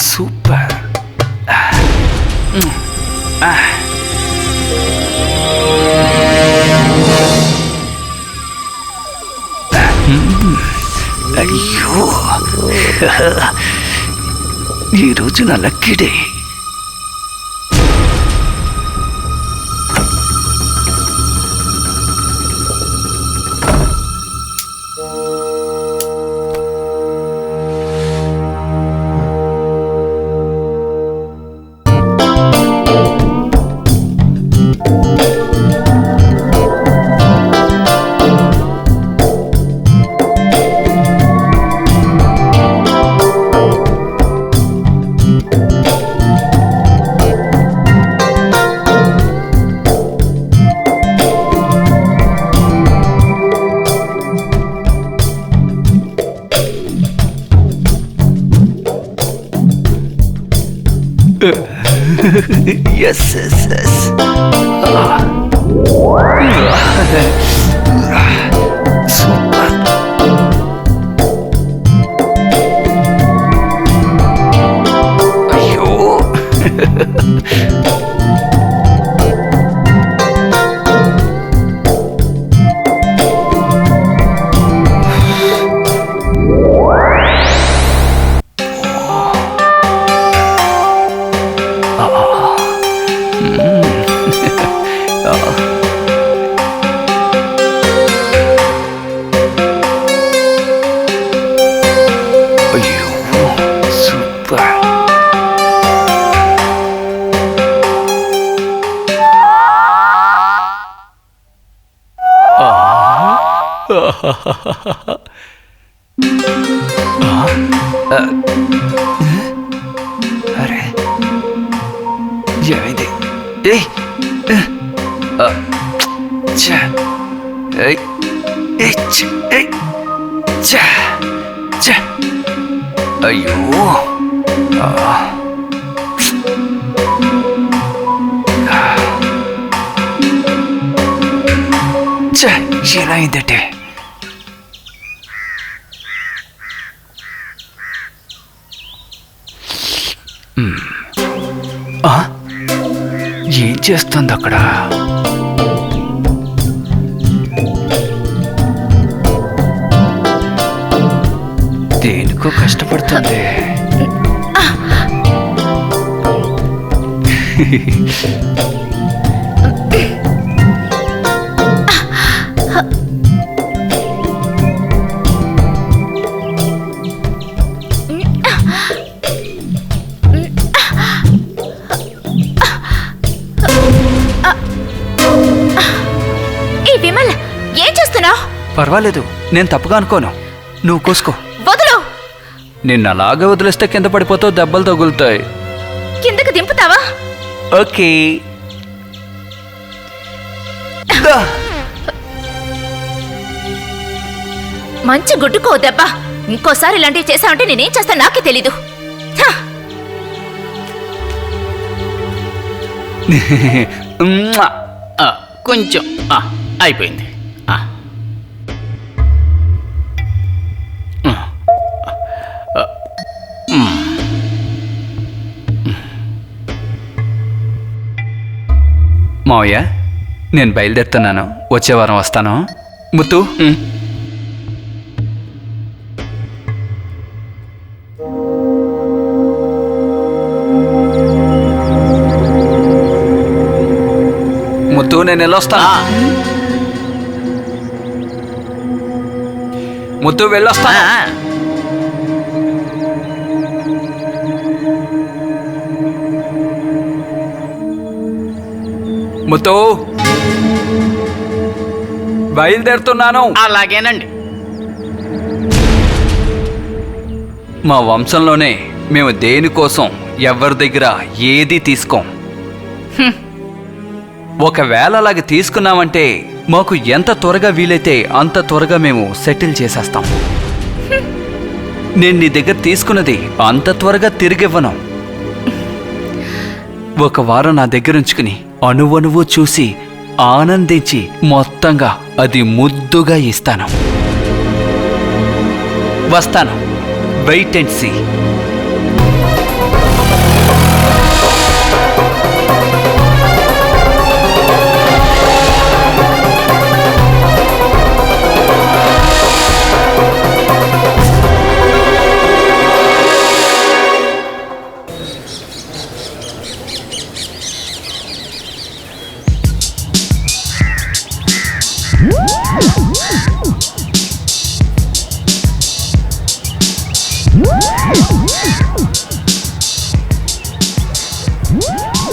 సూపర్. అయ్యో, ఈరోజు నా lucky day. Yes, yes, yes. Super. అయ్యో. అయ్యో, సూపర్. అరే, ఏమైంది? ఏయ్, అయ్యో, ఎలా అయిందంటే ఏం చేస్తుంది అక్కడ? దేనికో కష్టపడుతుంది. ఏ విమల్, ఏం చేస్తున్నావు? పర్వాలేదు, నేను తప్పుగా అనుకోను. నువ్వు కోసుకో. వదులు. నిన్ను అలాగే వదిలేస్తే కింద పడిపోతావు, దెబ్బలు తగులుతాయి. కిందకి దింపుతావా? ఓకే. మంచి గుడ్డుకో దెబ్బ. ఇంకోసారి ఇలాంటివి చేశావంటే నేనేం చేస్తాను నాకే తెలీదు. ఛ! కొంచెం అయిపోయింది. మావయ్య, నేను బయలుదేరుతున్నాను. వచ్చే వారం వస్తాను. ముత్తు, ముత్తు, నేను వెళ్ళొస్తాను. ముత్తు, వెళ్ళొస్తాను. ముత్తు, బయలుదేరుతున్నాను. అలాగేనండి. మా వంశంలోనే మేము దేనికోసం ఎవరి దగ్గర ఏది తీసుకోం. ఒకవేళ అలాగే తీసుకున్నామంటే మాకు ఎంత త్వరగా వీలైతే అంత త్వరగా మేము సెటిల్ చేసేస్తాం. నేను నీ దగ్గర తీసుకున్నది అంత త్వరగా తిరిగివ్వను. ఒక వారం నా దగ్గర ఉంచుకుని అణువణువు చూసి ఆనందించి మొత్తంగా అది ముద్దుగా ఇస్తాను. వస్తాను. Wait and see.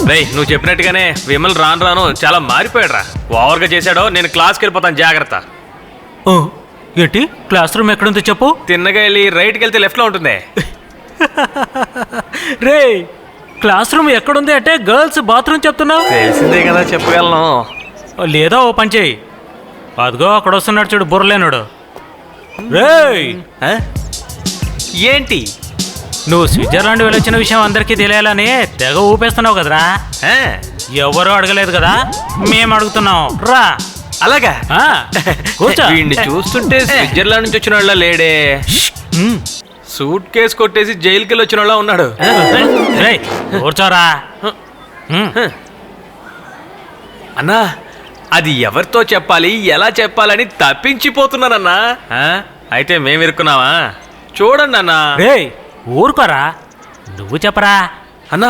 రేయ్, నువ్వు చెప్పినట్టుగానే విమల్ రాను రాను చాలా మారిపోయాడురా. ఓవర్గా చేశాడో నేను క్లాస్కి వెళ్ళిపోతాను, జాగ్రత్త. ఏంటి? క్లాస్ రూమ్ ఎక్కడుందో చెప్పు. తిన్నగా వెళ్ళి రైట్కి వెళ్తే లెఫ్ట్లో ఉంటుంది. రే, క్లాస్ రూమ్ ఎక్కడుంది అంటే గర్ల్స్ బాత్రూమ్ చెప్తున్నావు. తెలిసిందే కదా, చెప్పగలను. లేదా ఓ పని చేయి. అదిగో అక్కడ వస్తున్నాడు చూడు, బుర్రలేనాడు. రేయ్, ఏంటి? నువ్వు స్విట్జర్లాండ్ వెళ్ళొచ్చిన విషయం అందరికీ తెలియాలని తెగ ఊపేస్తున్నావు కదరా. ఎవరూ అడగలేదు కదా, మేము అడుగుతున్నాం. రా. అలాగా? కూర్చో. వీడిని చూస్తుంటే స్విట్జర్లాండ్ నుంచి వచ్చిన వాళ్ళ లేడే. సూట్ కేసు కొట్టేసి జైలుకి వెళ్ళి వచ్చిన వాళ్ళ ఉన్నాడు. రేయ్, కూర్చోరా. అన్నా, అది ఎవరితో చెప్పాలి, ఎలా చెప్పాలని తప్పించిపోతున్నానన్నా. అయితే మేము ఇరుక్కున్నావా? చూడండి అన్నా. రేయ్, ఊరుకోరా, నువ్వు చెప్పరా. అన్నా,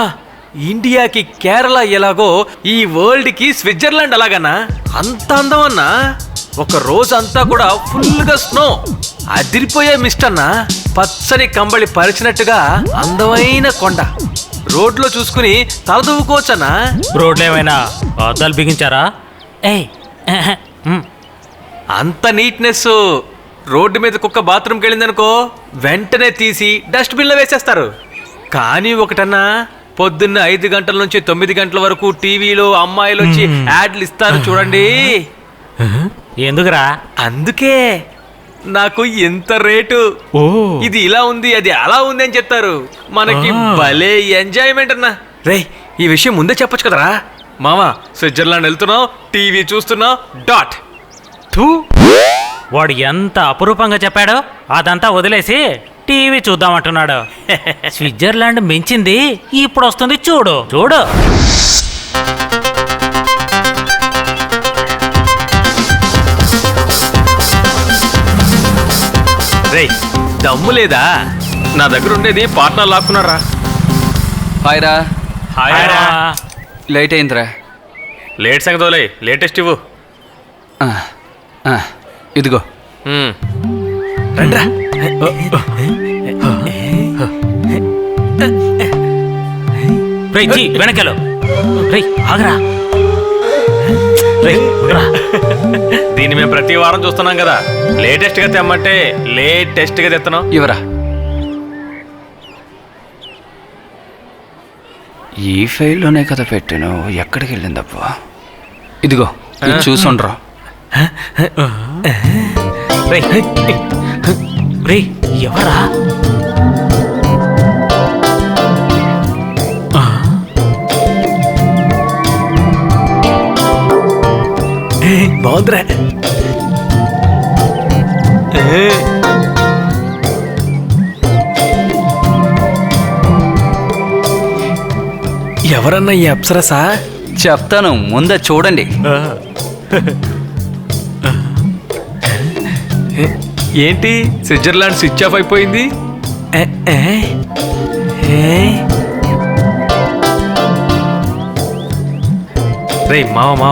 ఇండియాకి కేరళ ఎలాగో ఈ వరల్డ్కి స్విట్జర్లాండ్ అలాగన్నా. అంత అందం అన్నా. ఒక రోజు అంతా కూడా ఫుల్గా స్నో, అదిరిపోయే మిస్ట్ అన్నా. పచ్చని కంబళి పరిచినట్టుగా అందమైన కొండ. రోడ్లో చూసుకుని తలదూకోవచ్చన్నా. రోడ్లు ఏమైనా అద్దాలు బిగించారా? అంత నీట్నెస్. రోడ్డు మీద కుక్క బాత్రూమ్కి వెళ్ళిందనుకో, వెంటనే తీసి డస్ట్బిన్లో వేసేస్తారు. కానీ ఒకటన్నా, పొద్దున్న 5 గంటల నుంచి 9 గంటల వరకు టీవీలో అమ్మాయిలు వచ్చి యాడ్లు ఇస్తారు చూడండి. ఎందుకురా? అందుకే నాకు ఎంత రేటు. ఇది ఇలా ఉంది, అది అలా ఉంది అని చెప్తారు. మనకి భలే ఎంజాయ్మెంట్ అన్నా. రే, ఈ విషయం ముందే చెప్పొచ్చు కదరా. మామా, స్విట్జర్లాండ్ వెళ్తున్నావు, టీవీ చూస్తున్నావు. డాట్. వాడు ఎంత అపురూపంగా చెప్పాడో అదంతా వదిలేసి టీవీ చూద్దామంటున్నాడు. స్విట్జర్లాండ్ మించింది ఇప్పుడు వస్తుంది, చూడు చూడు. రేయ్ దమ్ము లేదా? నా దగ్గర ఉండేది పార్ట్నర్ లాక్కున్నారా? హాయ్ రా. లేట్ అయిందిరా. లేట్ సంగతి లేటెస్ట్ ఇవ్వు. ఆ, ఆ, ఇదిగో. రండ్రా. వెనకలో ఆగరా. దీన్ని మేము ప్రతి వారం చూస్తున్నాం కదా, లేటెస్ట్ గా తెమ్మంటే లేటెస్ట్ గా తెస్తున్నాం. ఇవరా. ఈ ఫైల్లోనే కదా పెట్టాను, ఎక్కడికి వెళ్ళిందప్పా? ఇదిగో ఇది చూసుండ్రా. ఎవరా? బాగుందిరా. ఎవరన్నా ఈ అప్సరసా? చెప్తాను, ముందే చూడండి. ఏంటి స్విట్జర్లాండ్ స్విచ్ ఆఫ్ అయిపోయింది? రే మావా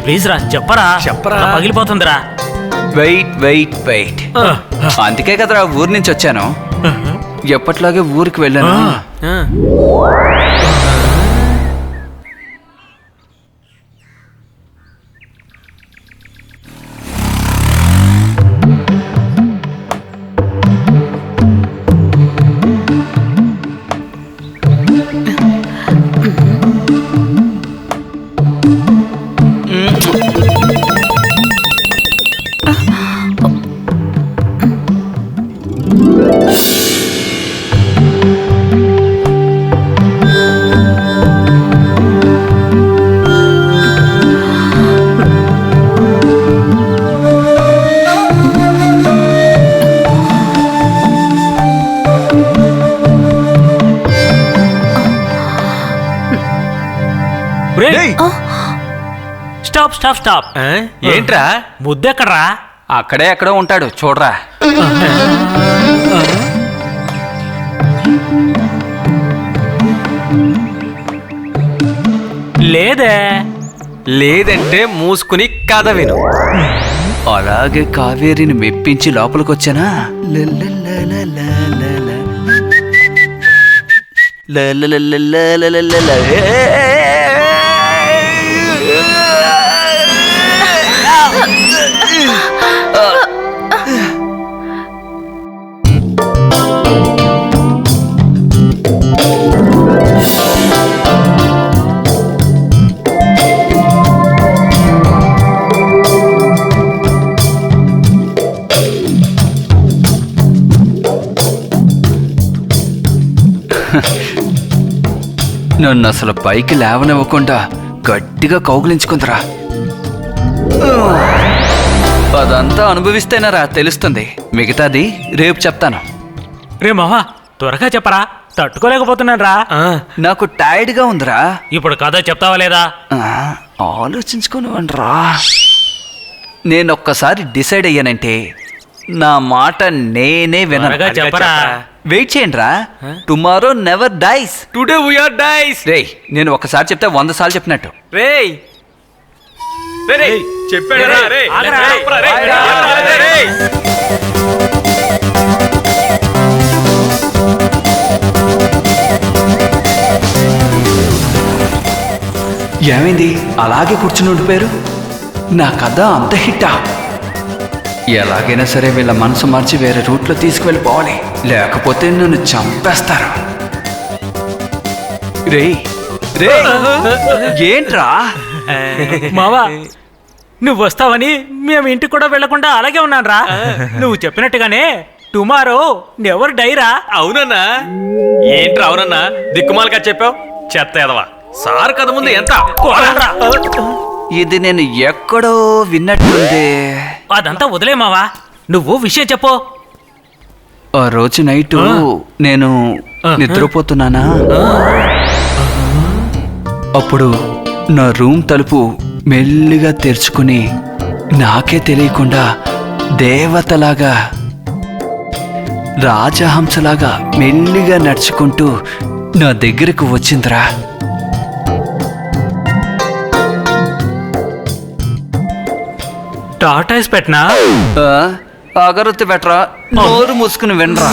ప్లీజ్ రా, చెప్పరా. పగిలిపోతుందిరా. వెయిట్. అందుకే కదరా ఊరి నుంచి వచ్చాను. ఎప్పట్లాగే ఊరికి వెళ్ళాను. స్టాప్. ఏంట్రా? ముద్దెక్కడ్రా? అక్కడే ఎక్కడో ఉంటాడు, చూడరా. లేదంటే మూసుకుని కథ విను. అలాగే కావేరిని మెప్పించి లోపలికొచ్చానా. నన్ను అసలు పైకి లేవనివ్వకుండా గట్టిగా కౌగిలించుకుందిరా. అదంతా అనుభవిస్తేనరా తెలుస్తుంది, మిగతాది రేపు చెప్తాను. రే మావా, త్వరగా చెప్పరా, తట్టుకోలేకపోతున్నాను రా. నాకు టైర్డ్గా ఉందిరా. ఇప్పుడు కథ చెప్తావా లేదా? ఆలోచించుకునివ్వండిరా. నేను ఒక్కసారి డిసైడ్ అయ్యానంటే నా మాట నేనే వినను. చెప్పరా. వెయిట్ చేయండి రా. Tomorrow never dies, today we are dies. రేయ్, నేను ఒకసారి చెప్తే 100 సార్లు చెప్పినట్టు. రేయ్ చెప్పాడురా. ఏమైంది అలాగే కూర్చుని ఉండిపోయారు? నా కథ అంత హిట్టా? ఎలాగైనా సరే వీళ్ళ మనసు మార్చి వేరే రూట్లో తీసుకువెళ్ళిపోవాలి, లేకపోతే నన్ను చంపేస్తారు. రేయ్ ఏంట్రా? మావా, నువ్వు వస్తావని మేము ఇంటికి కూడా వెళ్లకుండా అలాగే ఉన్నాను రా. నువ్వు చెప్పినట్టుగానే టుమారో నెవర్ డైరా. అవునన్నా. ఏంట్రా అవునన్నా, దిక్కుమాలగా చెప్పావు. చెత్త ఎదవా. సార్ కథ ముందు ఎంత ఇది నేను ఎక్కడో విన్నట్టుంది. అదంతా వదిలే మావా, నువ్వు విషయం చెప్పు. ఆ రోజు నైటు నేను నిద్రపోతున్నానా, అప్పుడు నా రూమ్ తలుపు మెల్లిగా తెరుచుకుని నాకే తెలియకుండా దేవతలాగా రాజహంసలాగా మెల్లిగా నడుచుకుంటూ నా దగ్గరకు వచ్చిందిరా. టాటాయిస్ పెట్టనా? అగరొత్తి పెట్టరా, నోరు మూసుకుని వినరా.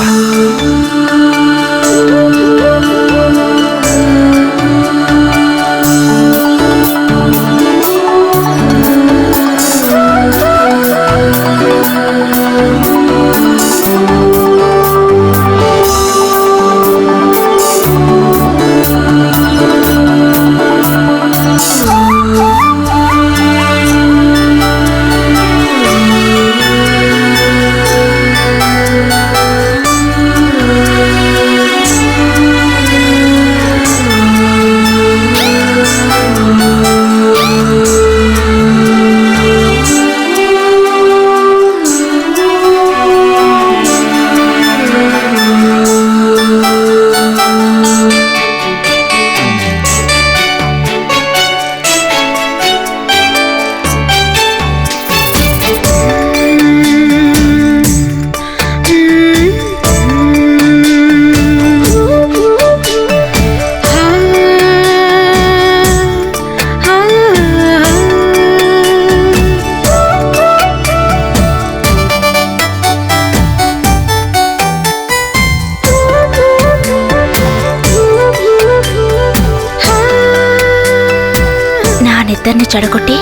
నిద్రని చెడగొట్టి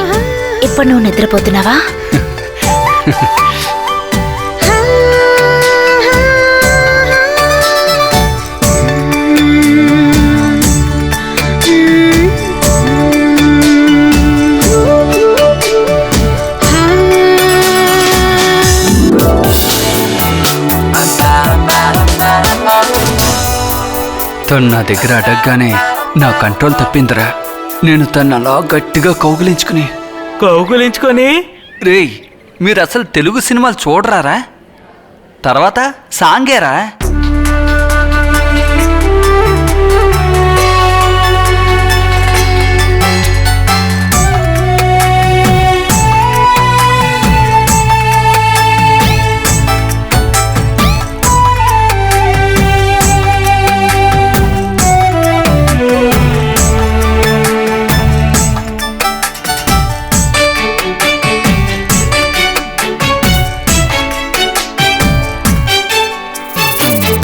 ఇప్పుడు నువ్వు నిద్రపోతున్నావా? తను నా దగ్గర అడగగానే నా కంట్రోల్ తప్పిందిరా. నేను తను అలా గట్టిగా కౌగులించుకొని రేయ్, మీరు అసలు తెలుగు సినిమాలు చూడరారా? తర్వాత సాంగేరా.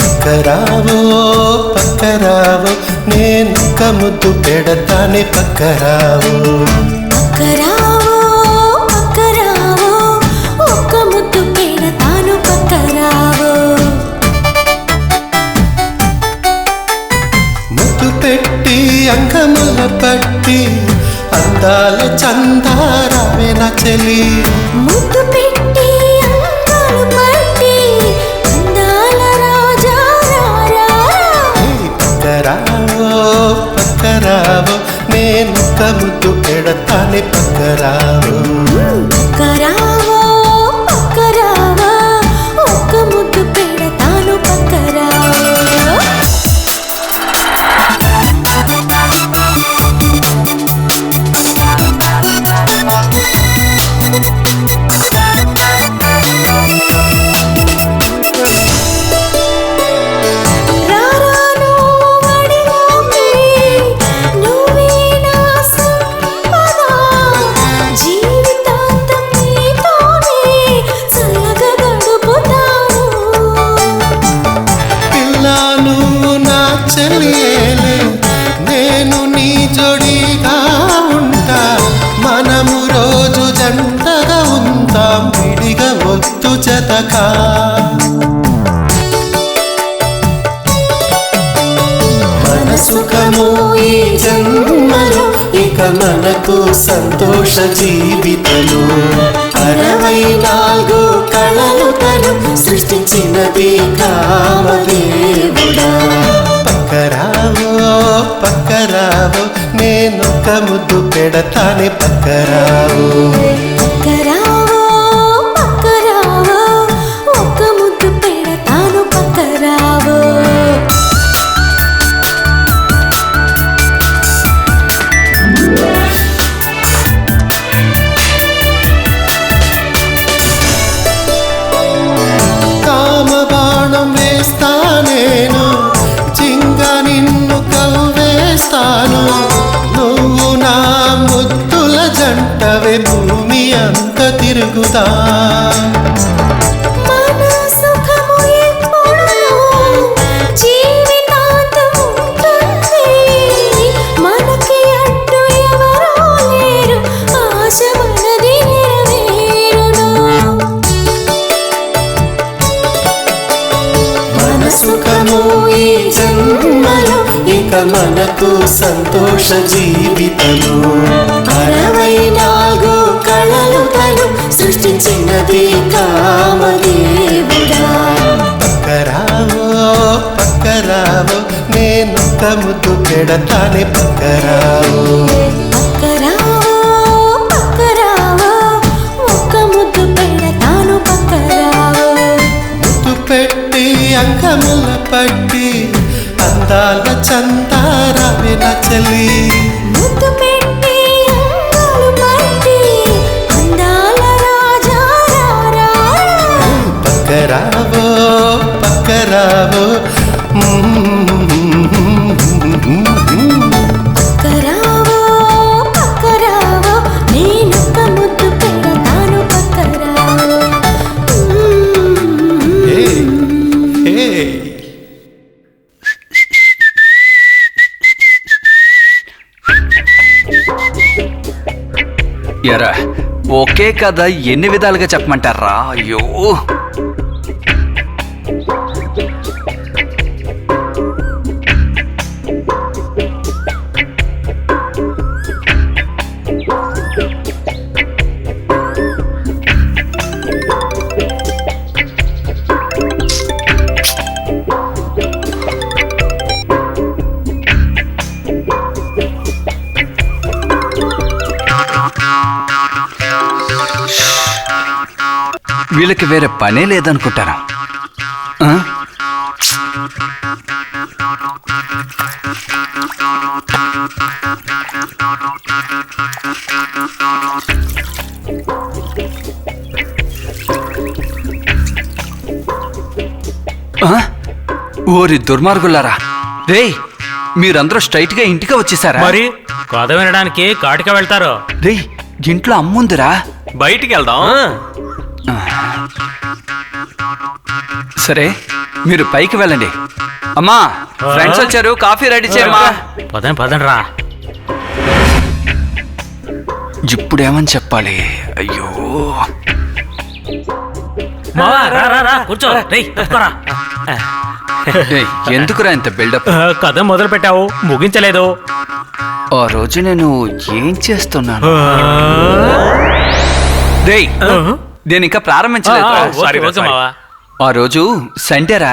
పక్కరావో పక్కరావో నేనొక్క ముద్దు పెడతానే పక్కరావో పక్కరావో పక్కరావో ఒక్క ముద్దు పెడతాను పక్కరావో ముద్దు పెట్టి అంగముల పట్టి అందాల చందారావే నా చెలి ముద్దు పెట్టి అందాలు పట్టి అందాల రాజా పక్కరావో పక్కరావో నేనొక్క ముద్దు పెడతానే పక్కరావో పక్కరావో పక్కరావో ఒక్క ముద్దు పెడతాను పక్కరావో నేను నీ జోడిగా ఉంటా మనము రోజు జంటగా ఉంటాం విడిగా వద్దు జతకా మన సుఖము ఈ జన్మలో ఇక మనకు సంతోష జీవితము 64 కళలు తను సృష్టించినది కామదేవుడా పక్కరావో పక్కరావో నేనొక్క ముద్దు పెడతానే పక్కరావో పక్కరావో పక్కరావో ఒక్క ముద్దు పెడతాను పక్కరావో ఇక మనకు సంతోష జీవితము 64 కళలు తను సృష్టించినది కామదేవుడా పక్కరావో పక్కరావో నేనొక్క ముద్దు పెడతానే పక్కరావో పక్కరావో పక్కరావో ఒక్క ముద్దు పెడతాను పక్కరావో ముద్దు పెట్టి అంకముల పట్టి అందాల చందారావే నా చెల్లి ముద్దు పెట్టి అందాలు పట్టి అందాల రాజా రారా పక్కరావో పక్కరావో పక్కరావో పక్కరావో నేనొక్క ముద్దు పెడతాను పక్కరావో హే హే ఎరా ఒకే కథ ఎన్ని విధాలుగా చెప్పమంటారా? అయ్యో వీళ్ళకి వేరే పనే లేదనుకుంటారా? ఆ? ఆ? ఓరి దుర్మార్గులారా రేయ్, మీరందరూ స్ట్రైట్ గా ఇంటికి వచ్చేసారా? మరి కథ వినడానికి కాటికి వెళ్తారు. రేయ్, ఇంట్లో అమ్ముందిరా. బయటికి వెళ్దాం. సరే, మీరు పైకి వెళ్ళండి. అమ్మా, ఫ్రెండ్స్ వచ్చారు, కాఫీ రెడీ చేయమ్మా. పదండి రా. ఇప్పుడేమని చెప్పాలి? అయ్యో, రా కూర్చో. తప్పుకోరా. ఏయ్, ఎందుకురా ఇంత బిల్డప్? కథ మొదలు పెట్టావు, ముగించలేదు. ఆ రోజు నేను ఏం చేస్తున్నాను? రేయ్, నేను ఇంకా ప్రారంభించలేదు. ఆ రోజు సండేరా.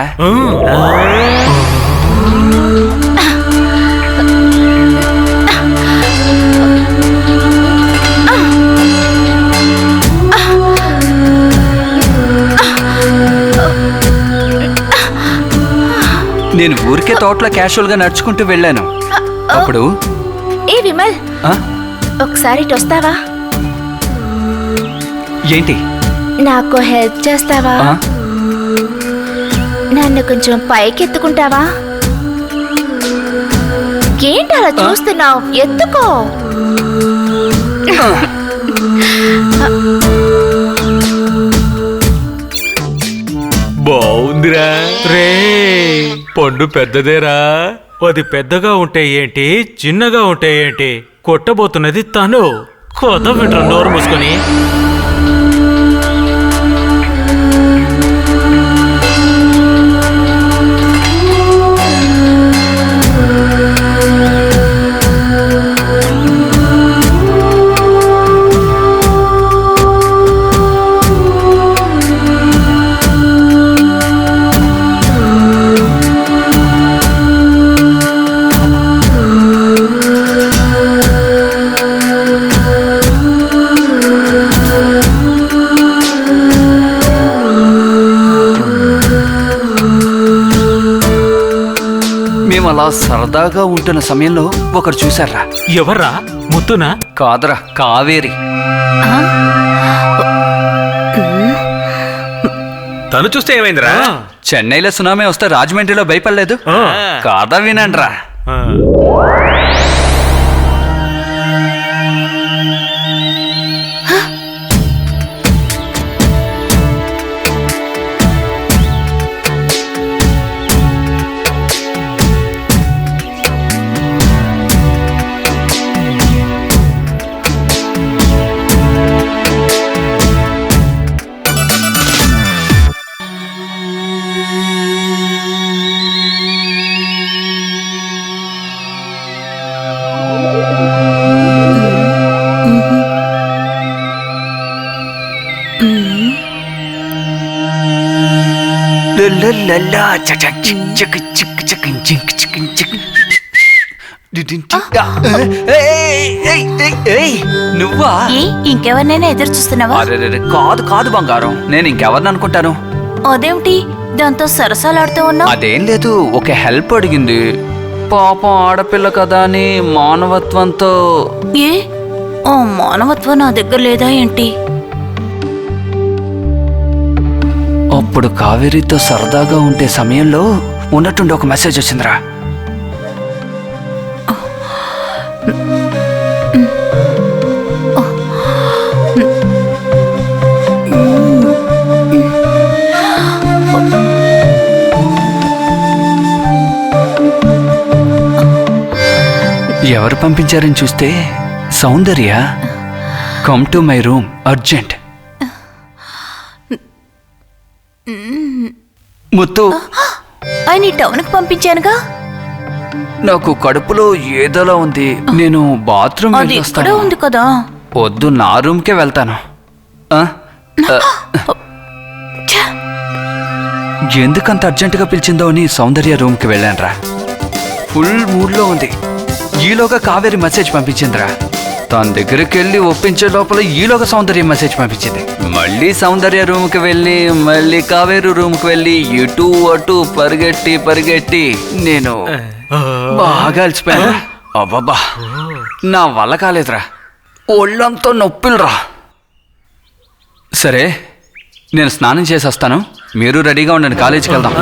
నేను ఊరికే తోటలో క్యాషువల్ గా నడుచుకుంటూ వెళ్ళాను. అప్పుడు ఏ విమల్, ఒకసారి ఇటు వస్తావా? ఏంటి? నాకు హెల్ప్ చేస్తావా? నన్ను కొంచెం పైకి ఎత్తుకుంటావా? ఏంటి అలా చూస్తున్నావు? ఎత్తుకో. బాగుందిరా రే, పండు పెద్దదేరా. అది పెద్దగా ఉంటే ఏంటి, చిన్నగా ఉంటే ఏంటి, కొట్టబోతున్నది తను. కొత్త వింటారు, నోరు మూసుకొని. అలా సరదాగా ఉంటున్న సమయంలో ఒకరు చూశారా. ఎవర్రా? ముత్తునా? కాదరా, కావేరి. తను చూస్తే ఏమైందిరా? చెన్నైలో సునామీ వస్తే రాజమండ్రిలో భయపడలేదు. కాదా, వినండ్రా. నువ్వా? ఏ ఇంకెవరినైనా ఎదురు చూస్తున్నావా? అరే కాదు కాదు బంగారం, నేను ఇంకెవరిని అనుకుంటాను. అదేమిటి దాంతో సరసాలాడుతూ ఉన్నావు? అదేం లేదు, ఒక హెల్ప్ అడిగింది. పాపం ఆడపిల్ల కదా అని మానవత్వంతో. ఏ ఓ మానవత్వం నా దగ్గర లేదా ఏంటి? అప్పుడు కావేరితో సరదాగా ఉండే సమయంలో ఉన్నట్టుండి ఒక మెసేజ్ వచ్చిందిరా. ఎవరు పంపించారని చూస్తే Soundarya. Come to my room urgent. Muthu, ఆయన టౌన్కి పంపించానుగా. నాకు కడుపులో ఏదోలా ఉంది, నేను బాత్రూమ్ అది ఇక్కడ వెళ్ళొస్తాను. ఉంది కదా. వద్దు, నా రూమ్కే వెళ్తాను. ఆ? ఎందుకంత అర్జెంటుగా పిలిచిందో అని సౌందర్య రూమ్కి వెళ్ళానురా. ఫుల్ మూడ్లో ఉంది. ఈలోగా కావేరి మెసేజ్ పంపించిందిరా. తన దగ్గరికి వెళ్ళి ఒప్పించే లోపల ఈలోగా సౌందర్య మెసేజ్ పంపించింది. మళ్ళీ సౌందర్య రూమ్కి వెళ్ళి మళ్ళీ కావేరి రూమ్కి వెళ్ళి ఇటు అటు పరిగెట్టి నేను బాగా అలసిపోయాను. అబ్బబ్బా, నా వల్ల కాలేదురా, ఒళ్ళంతో నొప్పిలురా. సరే, నేను స్నానం చేసి వస్తాను, మీరు రెడీగా ఉండండి, కాలేజీకి వెళ్దాం.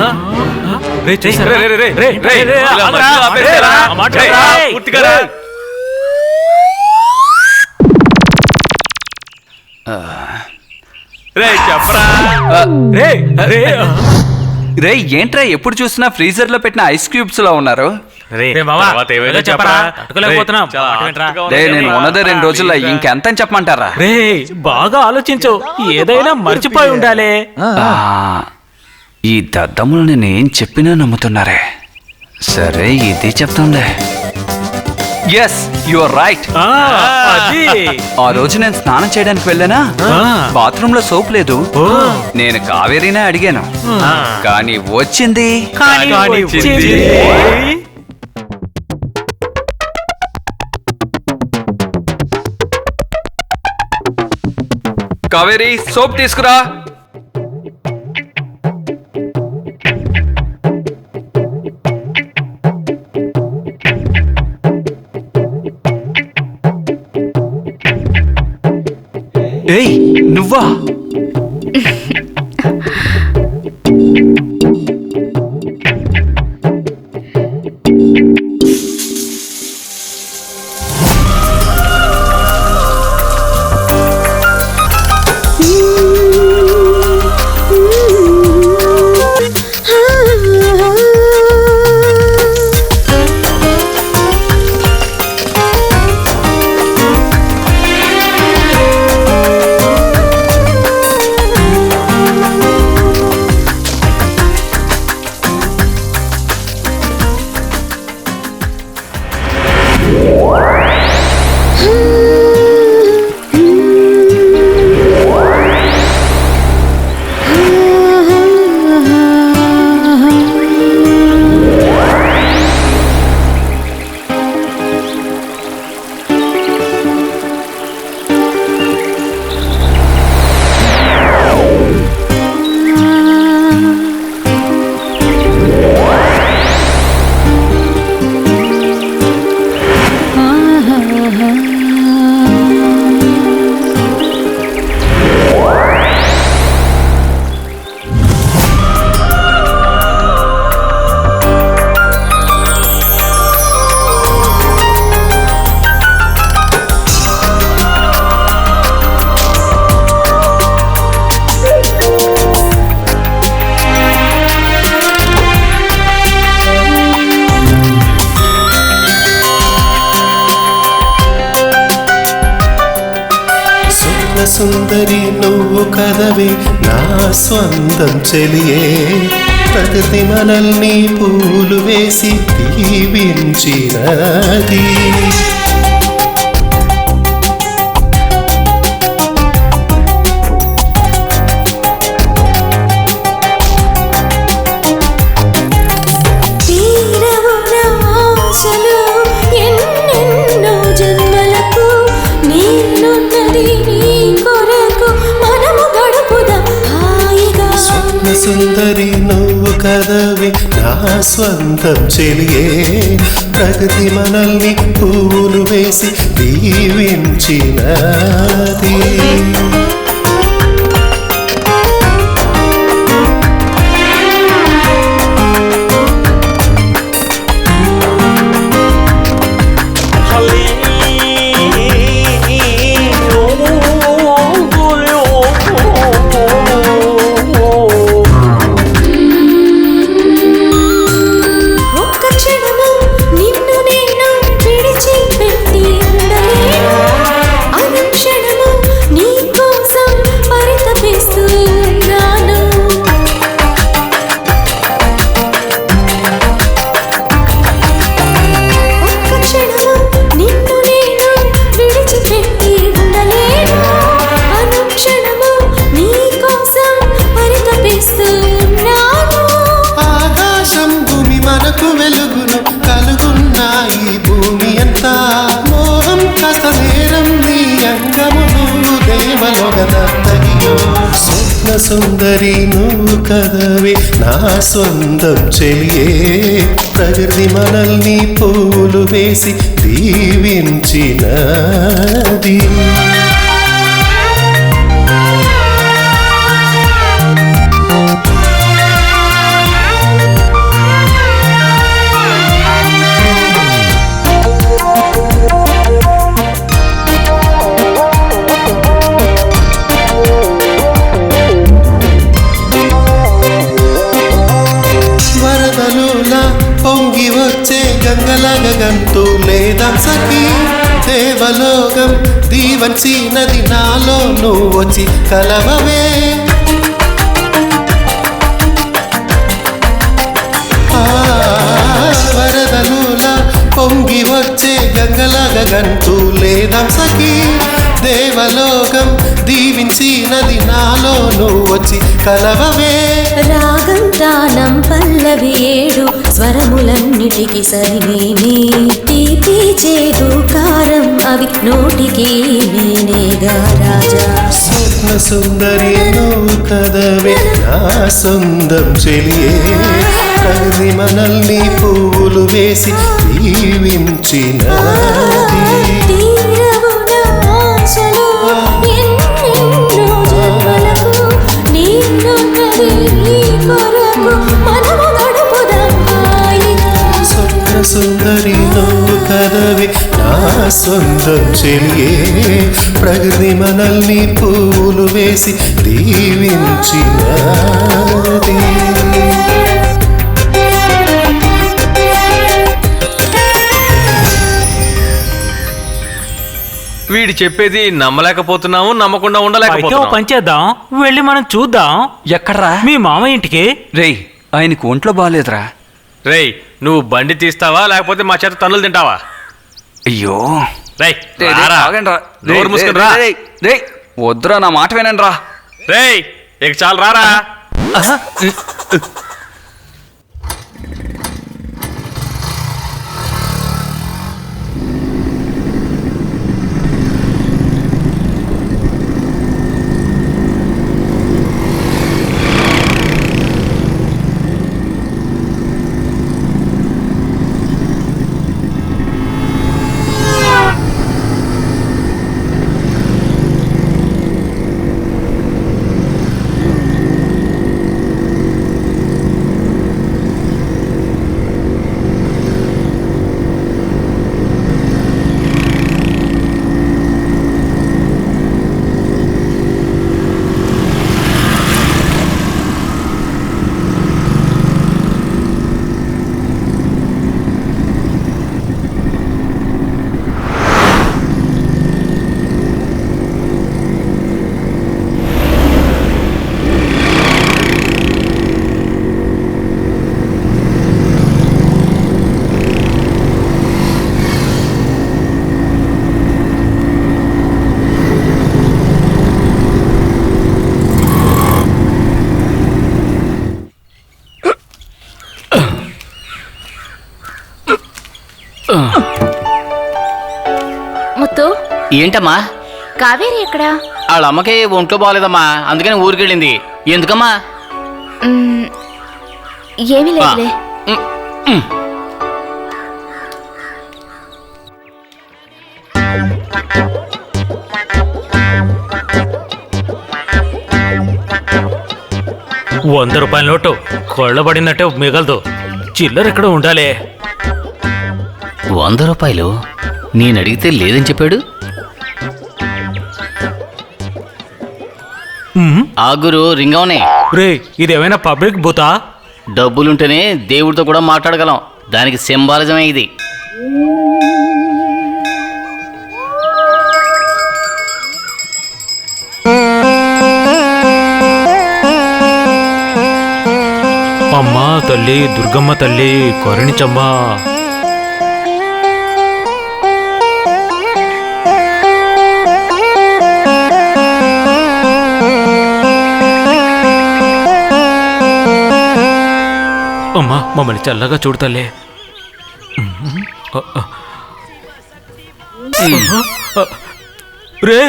రే ఏంట్రా, ఎప్పుడు చూసినా ఫ్రీజర్ లో పెట్టిన ఐస్ క్యూబ్స్ లో ఉన్నారు. నేను ఉన్నదే 2 రోజుల్లో, ఇంకెంత అని చెప్పమంటారా? రే బాగా ఆలోచించు, ఏదైనా మర్చిపోయి ఉండాలి. ఈ దద్దములు నేను ఏం చెప్పినా నమ్ముతున్నారే. సరే, ఇది చెప్తాంలే. Yes, you are right. ఆ రోజు నేను స్నానం చేయడానికి వెళ్ళానా, బాత్రూమ్ లో సోప్ లేదు. నేను కావేరీనే అడిగాను, కానీ వచ్చింది. కావేరి, సోప్ తీసుకురా. ఏయ్, నువ్వా? సుందరి నువ్వు కదవే నా స్వంతం చెలియే, ప్రకృతి మనల్ని పూలు వేసి దీవించినది. స్వంతం చెలియే ప్రకృతి మనల్ని పూలు వేసి దీవించినది సుందరి నువ్వు కదవే నా స్వంతం చెలియే ప్రకృతి మనల్ని పూలు వేసి దీవించినది పొంగి వచ్చే గంగలగంతూ లేదా సఖీ దేవలోకం దీవన్సి నది నాలో నువ్వు వచ్చి కలవవే వరదలులా పొంగి వచ్చే గంగలగంతూ లేదా సఖీ దేవలోకం దీవించి నది నాలో నువ్వు వచ్చి కలవవే రాగం తానం పల్లవి ఏడు స్వరములన్నిటికి సరినేనే తీపి చేదు కారం అవి నోటికి నేనేగా రాజా స్వప్న సుందరి నువ్వు కదవే నా సొంతం చెలియే ప్రకృతి మనల్ని పూలు వేసి దీవించినది సుందరి నువ్వు కదవే నా సొంతం చెలియే ప్రకృతి మనల్ని పూలు వేసి దీవించినది వీడు చెప్పేది నమ్మలేకపోతున్నాము, నమ్మకుండా అయితే ఓ ఉండలేకపోతున్నాము. పని చేద్దాం, వెళ్ళి మనం చూద్దాం. ఎక్కడ్రా? మీ మామ ఇంటికి. రేయ్ ఆయనకు ఒంట్లో బాగాలేదురా. రేయ్ నువ్వు బండి తీస్తావా లేకపోతే మా చేత తన్నులు తింటావా? అయ్యో రేయ్ రేయ్, రేయ్, రారా. ఆగండి రా. నోరు రేయ్, మూసుకుని రేయ్, రా. రేయ్, రేయ్, వద్దురా నా మాట వినండి రా. రేయ్ ఇక చాలు రారా. ముత్తు, ఏంటమ్మా? కావేరి ఎక్కడా? వాళ్ళ అమ్మకి ఒంట్లో బాగలేదమ్మా, అందుకని ఊరికెళ్ళింది. ఎందుకమ్మా? ఏమీ లేదులే. రూపాయల నోటు కొళ్ళబడినట్టే మిగలదు. చిల్లర ఎక్కడ ఉండాలి. 100 రూపాయలు నేను అడిగితే లేదని చెప్పాడు. ఆగురు రింగవనే. రే ఇదేమైనా పబ్లిక్ బూతా? డబ్బులుంటేనే దేవుడితో కూడా మాట్లాడగలం. దానికి సింబాలిజమే ఇది. అమ్మా తల్లి దుర్గమ్మ తల్లి కరుణించమ్మా. అమ్మా మమ్మల్ని చల్లగా చూడతలే. రే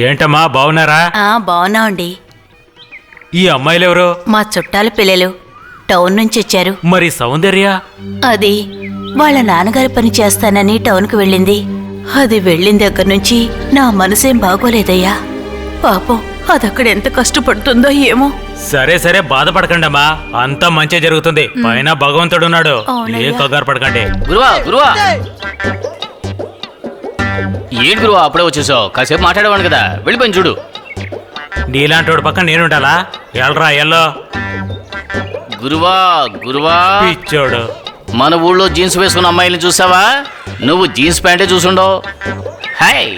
ఏంటమ్మా బాగున్నారా? బాగున్నామండి. ఈ అమ్మాయిలు ఎవరు? మా చుట్టాల పిల్లలు టౌన్ నుంచి వచ్చారు. మరి సౌందర్య? అది వాళ్ళ నాన్నగారి పని చేస్తానని టౌన్కి వెళ్ళింది. అది వెళ్ళిన దగ్గర నుంచి నా మనసేం బాగోలేదయ్యా. పాపం అదక్కడ ఎంత కష్టపడుతుందో ఏమో. సరే సరే బాధపడకండి అమ్మా, అంతా మంచి జరుగుతుంది. పైన భగవంతుడున్నాడు, అవునయ్యా. ఏం కంగారు పడకండి. గురువా గురువా ఏంటి గురువా అప్పుడే వచ్చేసావు? కాసేపు మాట్లాడేవాడు కదా, వెళ్ళిపోయింది చూడు. నీలాంటి పక్కన నేనుండాలా? ఎల్రా ఎల్లో. గురువా గురువా పిచ్చోడు. మన ఊళ్ళో జీన్స్ వేసుకున్న అమ్మాయిని చూసావా? నువ్వు జీన్స్ ప్యాంటే చూసుండవు. హాయ్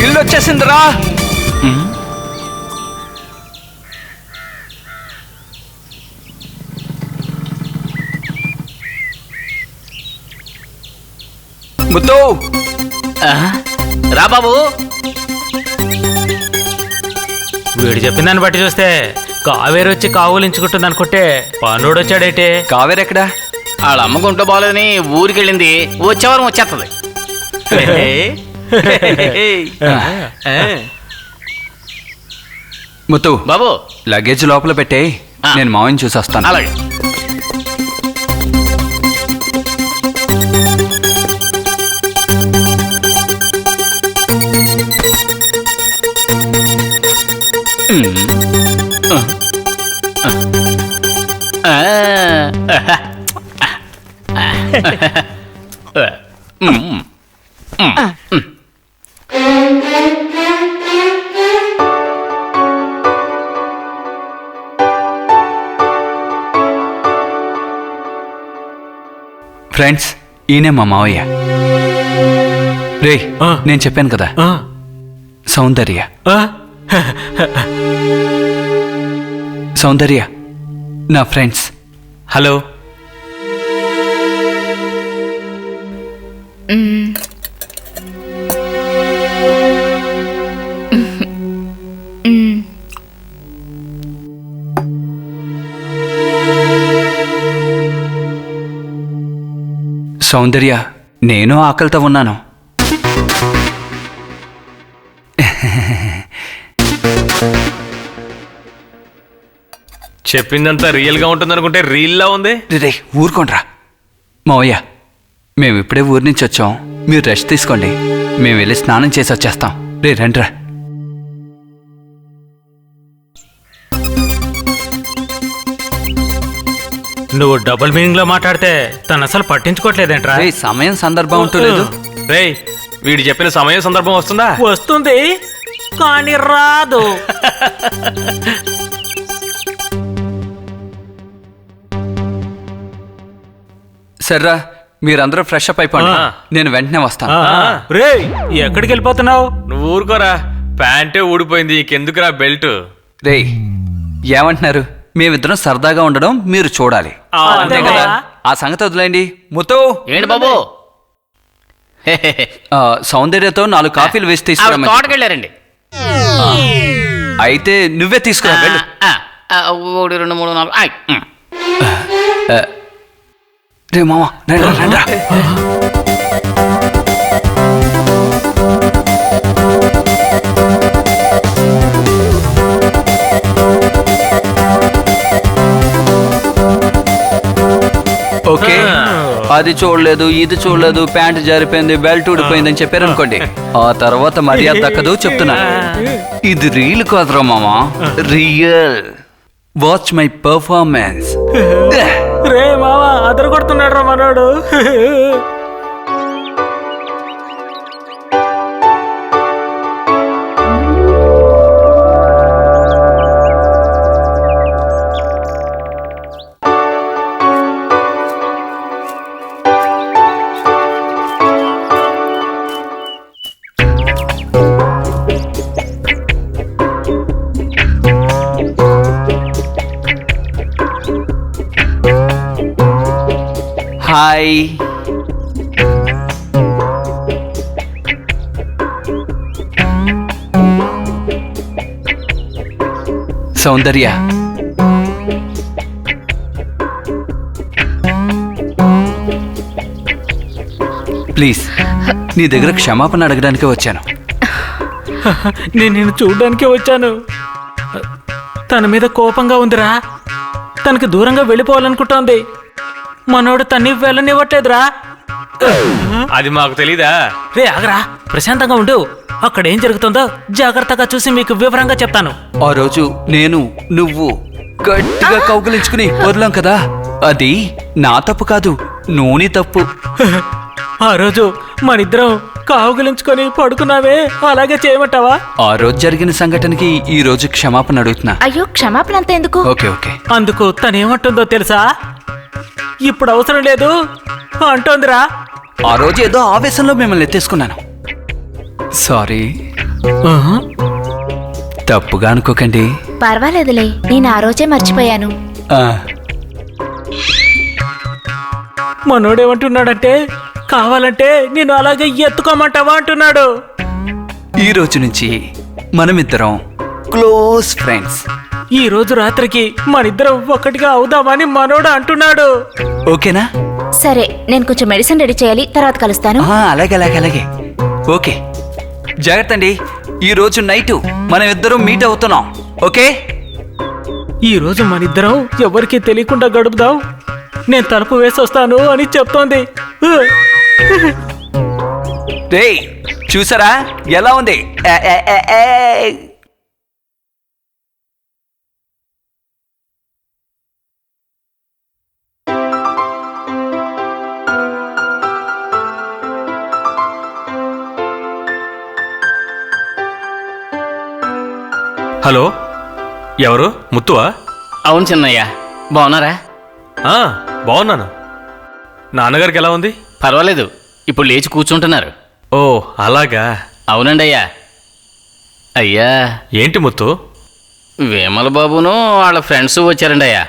ఇల్లు వచ్చేసిందిరా. ముత్తు రా బాబు. వీడు చెప్పిన దాన్ని బట్టి చూస్తే కావేరి వచ్చి కావులించుకుంటుంది అనుకుంటే పనుడు వచ్చాడేటే. కావేరి ఎక్కడా? వాళ్ళ అమ్మ గుంట బాగాలేదని ఊరికి వెళ్ళింది. వచ్చేవారం వచ్చేస్తుంది. ముత్తు బాబు లగేజ్ లోపల పెట్టే, నేను మావని చూసి వస్తాను. అలాగే. ఫ్రెండ్స్, ఈయనే మా మావయ్య. రే నేను చెప్పాను కదా, సౌందర్య. సౌందర్య నా ఫ్రెండ్స్. హలో. సౌందర్య, నేను ఆకలితో ఉన్నాను. చెప్పిందంతా రియల్గా ఉంటుందనుకుంటే రీల్లా ఉంది. రే ఊరుకోండ్రా. మావయ్య, మేము ఇప్పుడే ఊరి నుంచి వచ్చాం, మీరు రెస్ట్ తీసుకోండి, మేము వెళ్ళి స్నానం చేసి వచ్చేస్తాం. రే రండ్రా. నువ్వు డబుల్ మీనింగ్ లో మాట్లాడితే తను అసలు పట్టించుకోవట్లేదేంట్రా? రే సమయం సందర్భం ఉంటూ లేదు. రేయ్ వీడు చెప్పిన సమయం సందర్భం వస్తుందా? వస్తుంది కానీ రాదు. సర్రా, మీరందరూ ఫ్రెష్ అప్ అయిపోండి, నేను వెంటనే వస్తాను. రే ఎక్కడికి వెళ్ళిపోతున్నావు? నువ్వు ఊరుకోరా, ప్యాంటే ఊడిపోయింది, ఇంకెందుకురా బెల్ట్? రే ఏమంటున్నారు? మేమిద్దరం సరదాగా ఉండడం మీరు చూడాలి, అంతే కదా? ఆ సంగతి వదిలేండి. ముత్తు. ఏంటి బాబు? సౌందర్యతో 4 కాఫీలు వేసి తీసుకురా. తోటకెళ్ళారండి. అయితే నువ్వే తీసుకురా, వెళ్ళు. 1 2 3 4 ఐ. రే మామ రండి రండి. ఓకే, అది చూడలేదు ఇది చూడలేదు, ప్యాంట్ జారిపోయింది, బెల్ట్ ఊడిపోయింది అని చెప్పారు అనుకోండి, ఆ తర్వాత మర్యాద దక్కదు చెప్తున్నా. ఇది రీల్ కాదురా మామా, రియల్. Watch my performance. రే మావా అదరు కొడుతున్నాడు రా మనోడు. హాయ్. సౌందర్య, ప్లీజ్ నీ దగ్గర క్షమాపణ అడగడానికి వచ్చాను. నేను నిన్ను చూడ్డానికే వచ్చాను. తన మీద కోపంగా ఉందిరా, తనకి దూరంగా వెళ్ళిపోవాలనుకుంటోంది. మనోడు తన్ని వెళ్ళనివ్వట్లేదురా. అది మాకు తెలీదా? రే ఆగరా, ప్రశాంతంగా ఉండు. అక్కడ ఏం జరుగుతుందో జాగ్రత్తగా చూసి మీకు వివరంగా చెప్తాను. ఆ రోజు నేను నువ్వు గట్టిగా కౌగిలించుకుని వదలం కదా, అది నా తప్పు కాదు, నూనె తప్పు. ఆ రోజు మనిద్దరం కావుగిలించుకొని పడుకున్నావే, అలాగే చేయమంటావా? ఆ రోజు జరిగిన సంఘటనకి ఈ రోజు క్షమాపణ అడుగుతున్నా. అయ్యో క్షమాపణ అంత ఎందుకు? Okay okay. అందుకు తనేమంటుందో తెలుసా? ఇప్పుడు అవసరం లేదు అంటోందిరా. ఆ రోజు ఏదో ఆవేశంలో మిమ్మల్ని ఎత్తేసుకున్నాను, సారీ. తప్పుగా అనుకోకండి. పర్వాలేదులే, నేను ఆ రోజే మర్చిపోయాను. మనోడేమంటున్నాడంటే, కావాలంటే నేను అలాగే ఎత్తుకోమంటావా అంటున్నాడు. ఈ రోజు నుంచి మనమిద్దరం క్లోజ్ ఫ్రెండ్స్. ఈ రోజు రాత్రికి మనిద్దరం ఒక్కటిగా అవుదామని మనోడు అంటున్నాడు. ఓకేనా? సరే, నేను కొంచెం మెడిసిన్ రెడీ చేయాలి, తర్వాత కలుస్తాను. అలాగే అలాగే అలాగే. ఓకే, జాగ్రత్త అండి. ఈ రోజు నైట్ మనం ఇద్దరం మీట్ అవుతున్నాం, ఓకే? ఈ రోజు మనిద్దరం ఎవరికీ తెలియకుండా గడుపుదాం. నేను తలుపు వేసి వస్తాను అని చెప్తోంది. రేయ్, చూసారా ఎలా ఉంది? హలో, ఎవరు? ముత్తువా? అవును చిన్నయ్య, బాగున్నారా? బాగున్నాను. నాన్నగారికి ఎలా ఉంది? పర్వాలేదు, ఇప్పుడు లేచి కూర్చుంటున్నారు. ఓ అలాగా. అవునండి అయ్యా. అయ్యా, ఏంటి ముత్తు? వేమల బాబును వాళ్ళ ఫ్రెండ్స్ వచ్చారండి అయ్యా.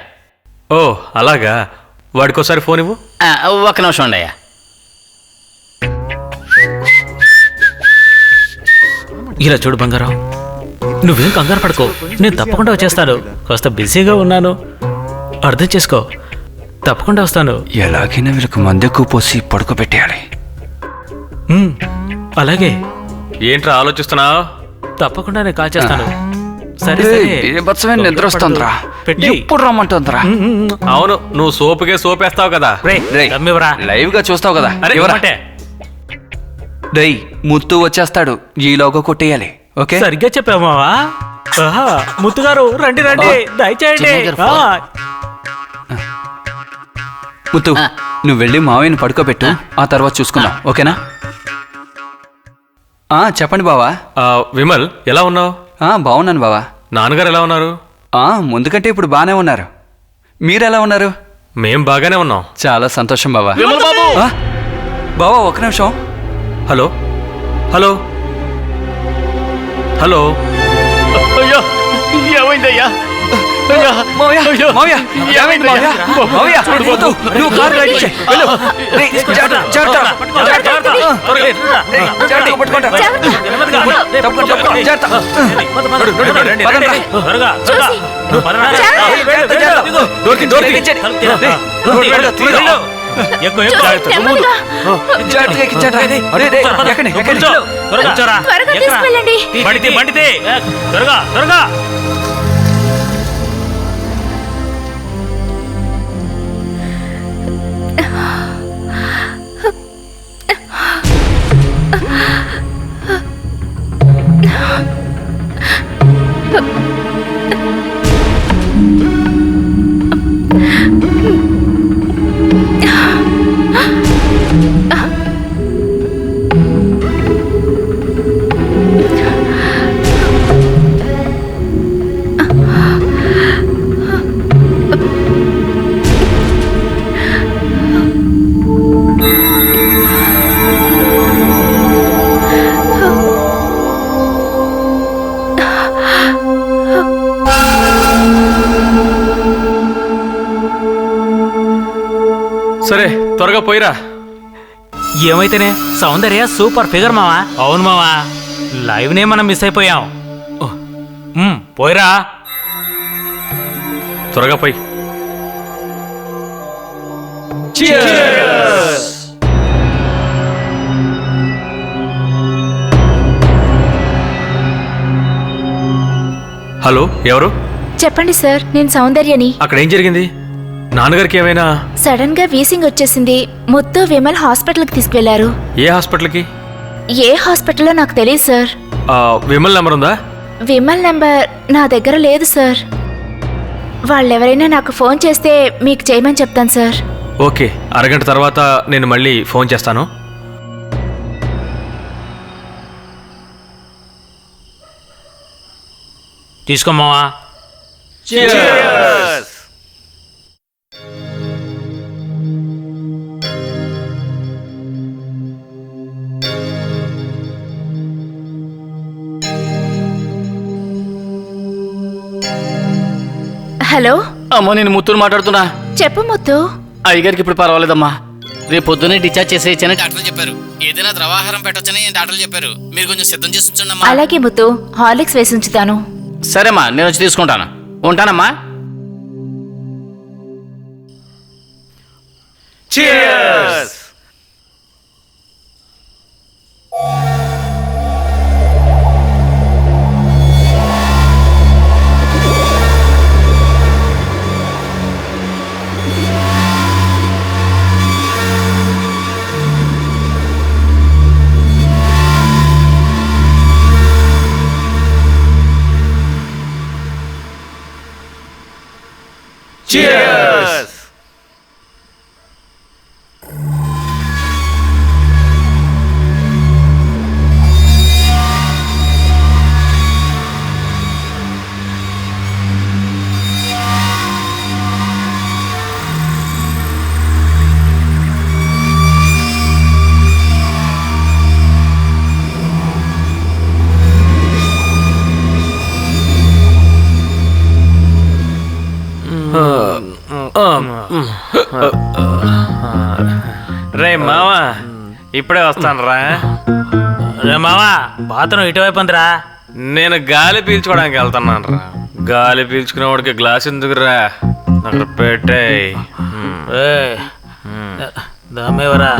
ఓ అలాగా. వాడికోసారి ఫోన్ ఇవ్వు. ఒక్క నిమిషం అండి అయ్యా. ఇలా చూడు బంగారం, నువ్వేం కంగారు పడుకో, నేను తప్పకుండా వచ్చేస్తాను. కాస్త బిజీగా ఉన్నాను, అర్థం చేసుకో. తప్పకుండా వస్తాను. ఎలాగైనా వీళ్ళకి మందెక్కువ పోసి పడుకోబెట్టేయాలి. అలాగే. ఏంట్రా ఆలోచిస్తున్నావు? తప్పకుండా నేను కాల్ చేస్తాను. సరే బీభత్సమైన నిద్ర వస్తుందిరా, ఎప్పుడు రమ్మంటుందిరా. అవును, నువ్వు సోపేస్తావు కదా. లైవ్ గా చూస్తావు కదా. రేయ్, ముత్తు వచ్చేస్తాడు, ఈలోగా కొట్టేయాలి. ఓకే, సరిగ్గా చెప్పామావా? ముత్తుగారు రండి రండి, దయచేయండి. ముత్తు, నువ్వు వెళ్ళి మావయ్యని పడుకోబెట్టు, ఆ తర్వాత చూసుకుందాం, ఓకేనా? చెప్పండి బావా. విమల్, ఎలా ఉన్నావు? బాగున్నాను బావా. నాన్నగారు ఎలా ఉన్నారు? ముందు కంటే ఇప్పుడు బాగానే ఉన్నారు. మీరెలా ఉన్నారు? మేం బాగానే ఉన్నాం. చాలా సంతోషం బావా. బావా ఒక నిమిషం. Hello hello hello. అయ్యో, ఏమైందయ్యా? తప్పకుండా, తప్పకుండా. జాగ్రత్త. త్వరగా చూసి. నువ్వు పదరా. డోర్ తీయండి. ఎక్కువ చూసి నెమ్మదిగా. జాగ్రత్తగా ఎక్కించండి. అరే, రే, ఎక్కండి, ఎక్కండి. త్వరగా తీసుకెళ్ళండి. బండితే త్వరగా త్వరగా. సరే త్వరగా పోయిరా. ఏమైతేనే సౌందర్య సూపర్ ఫిగర్ మావా. అవును మావా, లైవ్ నే మనం మిస్ అయిపోయాం. పోయిరా. త్వరగా పోయి. హలో, ఎవరు? చెప్పండి సార్, నేను సౌందర్యని. అక్కడ ఏం జరిగింది? నాన్నగారికి ఏమైనా? సడన్ గా వీసింగ్ వచ్చేసింది. ముత్తు విమల్ హాస్పిటల్కి తీసుకువెళ్లారు. ఏ హాస్పిటల్కి? ఏ హాస్పిటల్లో నాకు తెలియదు సార్. విమల్ నెంబర్ ఉందా? విమల్ నెంబర్ నా దగ్గర లేదు సార్. వాళ్ళెవరైనా నాకు ఫోన్ చేస్తే మీకు చేయమని చెప్తాను సార్. ఓకే, అరగంట తర్వాత నేను మళ్ళీ ఫోన్ చేస్తాను. తీసుకోమావా. హలో అమ్మా, నేను ముత్తుని మాట్లాడుతున్నా. చెప్పు ముత్తు. అయ్యగారికి ఇప్పుడు పర్వాలేదమ్మా. రేపు పొద్దున్నే డిశ్చార్జ్ చేసేయచ్చని డాక్టర్లు చెప్పారు. ఏదైనా ద్రవాహారం పెట్టొచ్చని డాక్టర్లు చెప్పారు. మీరు కొంచెం సిద్ధం చేసి ఉంచండమ్మా. అలాగే ముత్తు, హార్లిక్స్ వేసి ఉంచుతాను. సరేమ్మా, నేను వచ్చి తీసుకుంటాను. ఉంటానమ్మా. రే మావా, ఇప్పుడే వస్తాను రా. రే మావా, బాత్రూమ్ ఇటువైపు ఉందిరా. నేను గాలి పీల్చుకోవడానికి వెళ్తున్నాను రా. గాలి పీల్చుకునేవాడికి గ్లాస్ ఎందుకురా? అక్కడ పెట్టే. దమ్మేవరా.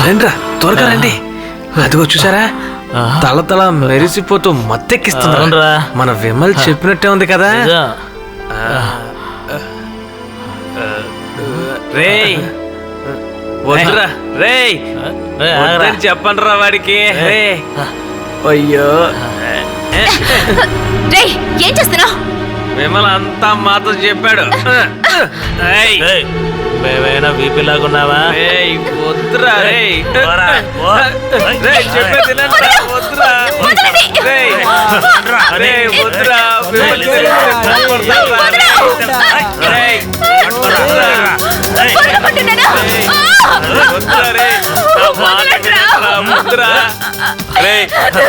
రండిరా త్వరగా రండి. అదిగో చూసారా తల తల మెరిసిపోతూ మత్తెక్కిస్తుంది. అవునరా. మన విమల్ చెప్పినట్టే ఉంది కదా. రేయ్ వద్దురా రేయ్ వద్దని చెప్పండి రా వాడికి. అయ్యో రేయ్ ఏం చేస్తున్నావు? విమల్ అంతా మాతో చెప్పాడు. మేమైనా వీపీ లాగున్నావా? వద్దురా రేయ్ చెప్పేది వినండిరా. వద్దురా రేయ్ వద్దురా.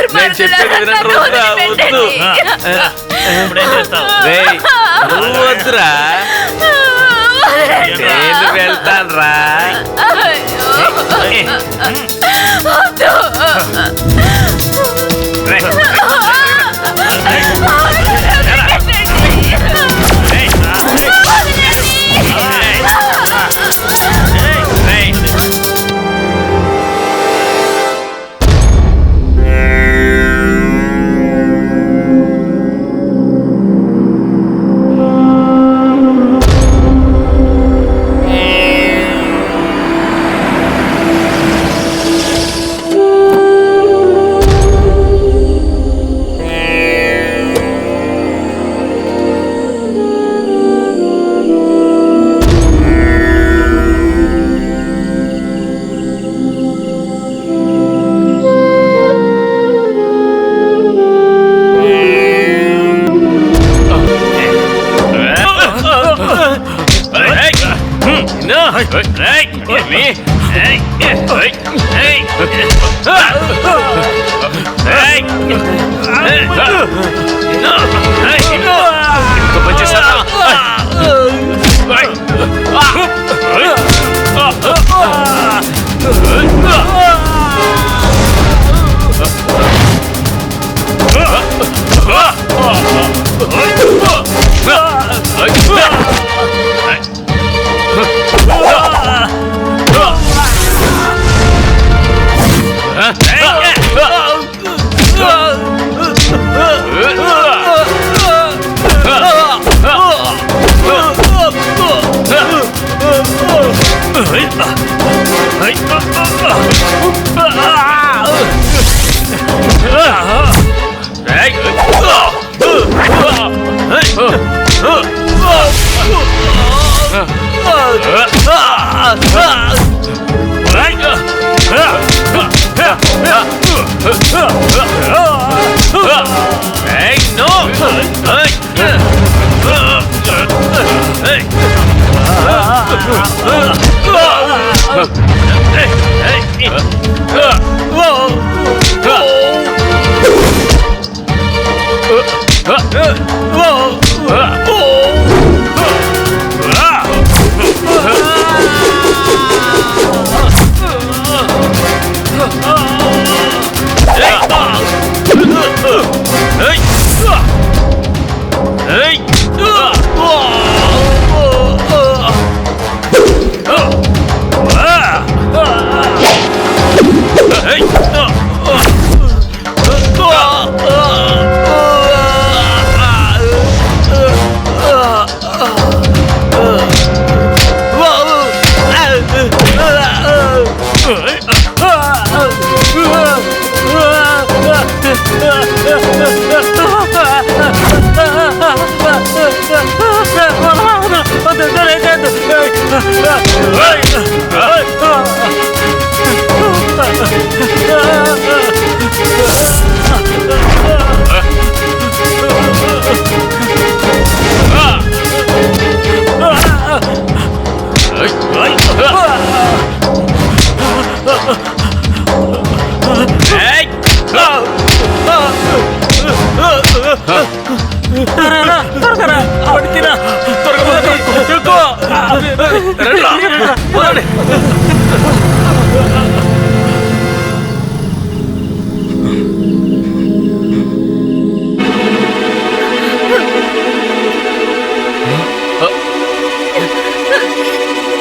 నేను చెప్పేది వినండిరా. వద్దు రేయ్ నువ్వు వద్దురా. నేను వెళ్తాను రా.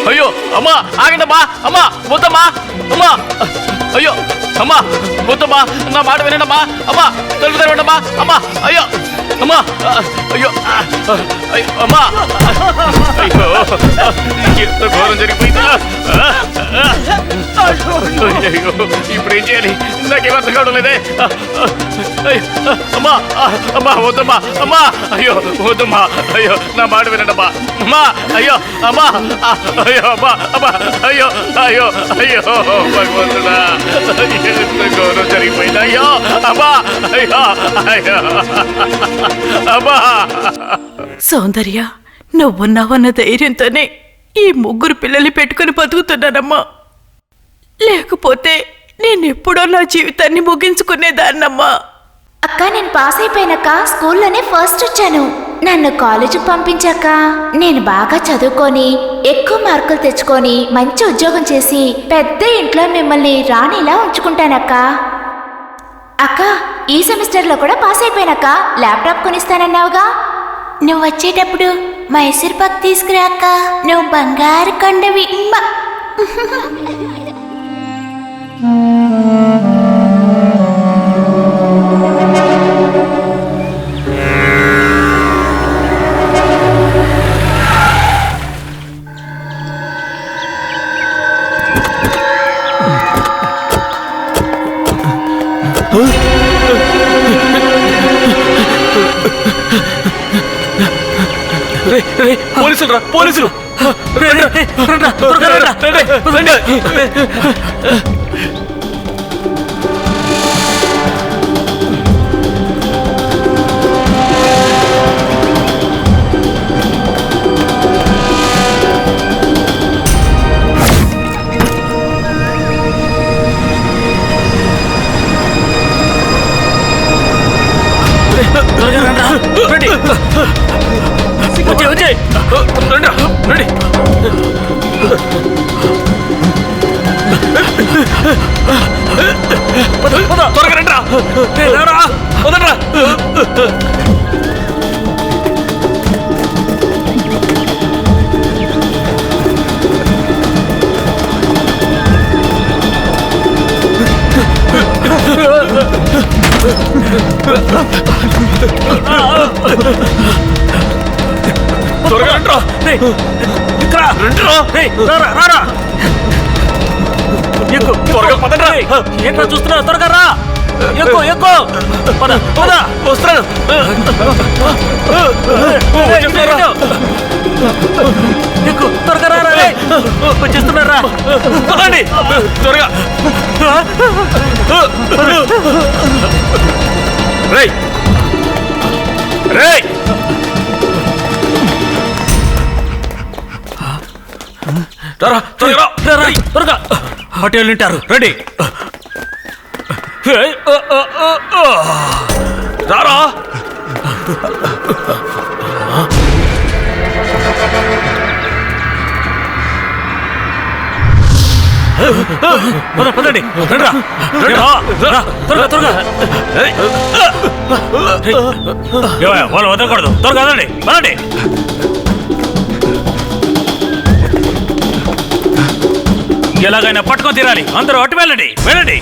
అయ్యో అమ్మా ఆగండమ్మా అమ్మా వద్దమ్మా అమ్మా అయ్యో అమ్మా వద్దమ్మా నా మాట వినండమ్మా అమ్మా తలుపు తెరవండమ్మా అమ్మా అయ్యో అమ్మా అయ్యో అయ్యో అమ్మా అయ్యో ఎంత ఘోరం జరిగిపోయిందా అయ్యో ఇప్పుడు ఏం చేయాలి నాకేం అర్థం కావడం లేదే అమ్మా అమ్మా వద్దమ్మా అమ్మా అయ్యో వద్దమ్మా అయ్యో నా మాట వినండమ్మా అమ్మా అయ్యో అమ్మా అయ్యో అమ్మా అమ్మా అయ్యో అయ్యో అయ్యో భగవంతుడా ఎంత ఘోరం జరిగిపోయిందా అయ్యో అమ్మా అయ్యో అయ్యో అమ్మా సౌందర్య నువ్వున్నావన్న ధైర్యంతోనే ఈ ముగ్గురు పిల్లల్ని పెట్టుకుని బతుకుతున్నానమ్మా. లేకపోతే నేనెప్పుడో నా జీవితాన్ని ముగించుకునేదాన్నమ్మా. అక్క నేను పాస్ అయిపోయినాక స్కూల్లోనే ఫస్ట్ వచ్చాను. నన్ను కాలేజీకి పంపించాక నేను బాగా చదువుకొని ఎక్కువ మార్కులు తెచ్చుకొని మంచి ఉద్యోగం చేసి పెద్ద ఇంట్లో మిమ్మల్ని రాణిలా ఉంచుకుంటానక్క. అక్క ఈ సెమిస్టర్లో కూడా పాస్ అయిపోయినాక ల్యాప్టాప్ కొనిస్తానన్నావుగా. నువ్వు వచ్చేటప్పుడు మైసూర్ పాక్ తీసుకురాక. నువ్వు బంగారు కొండవి. పోలీసులు రా, పోలీసులు. ఏంట్రా చూస్తున్నావు? త్వరగా రా. ఎక్కువ ఎక్కువ పద పద. వస్తున్నాను. ఎక్కువ త్వరగా రా. వచ్చేస్తున్నారా? పదండి త్వరగా. రేయ్ రేయ్ త్వరగా హోటల్ ఉంటారు. రెడీ రారా. పదండి త్వరగా త్వరగా. వాళ్ళు వదలకూడదు. త్వరగా పదండి పదండి. ఎలాగైనా పట్టుకొని తీరాలి. అందరూ అటు వెళ్ళండి వెళ్ళండి.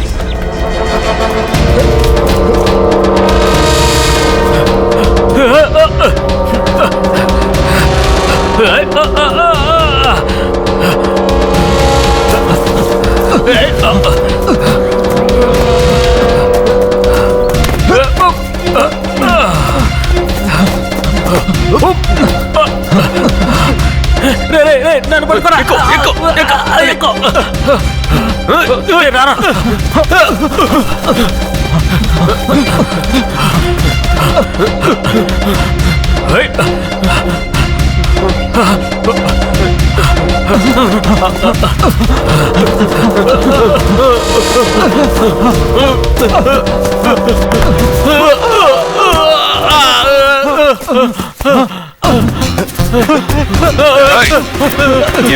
నన్ను పట్టుకోరా. రారా.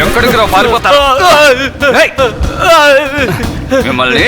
ఎక్కడికి రా పారిపోతారు మిమ్మల్ని.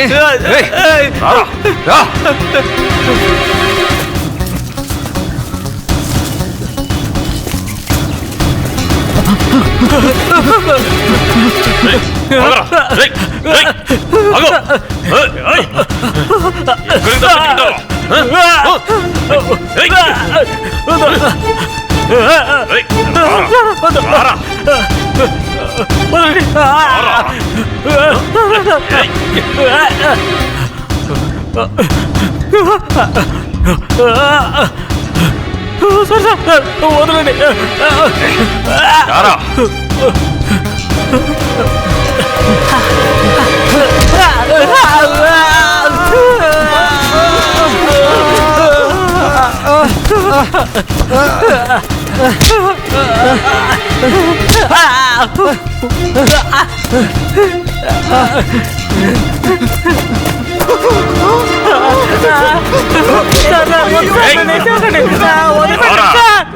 వదలండి.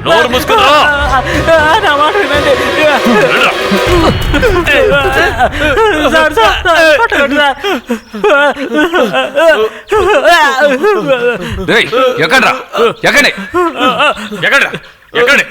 నోరు మూసుకురా. నా మాట వినండి. సార్ పట్టుకోండి సార్. ఎక్కడ్రా ఎక్కడే ఎక్కడ్రా ఎక్కడే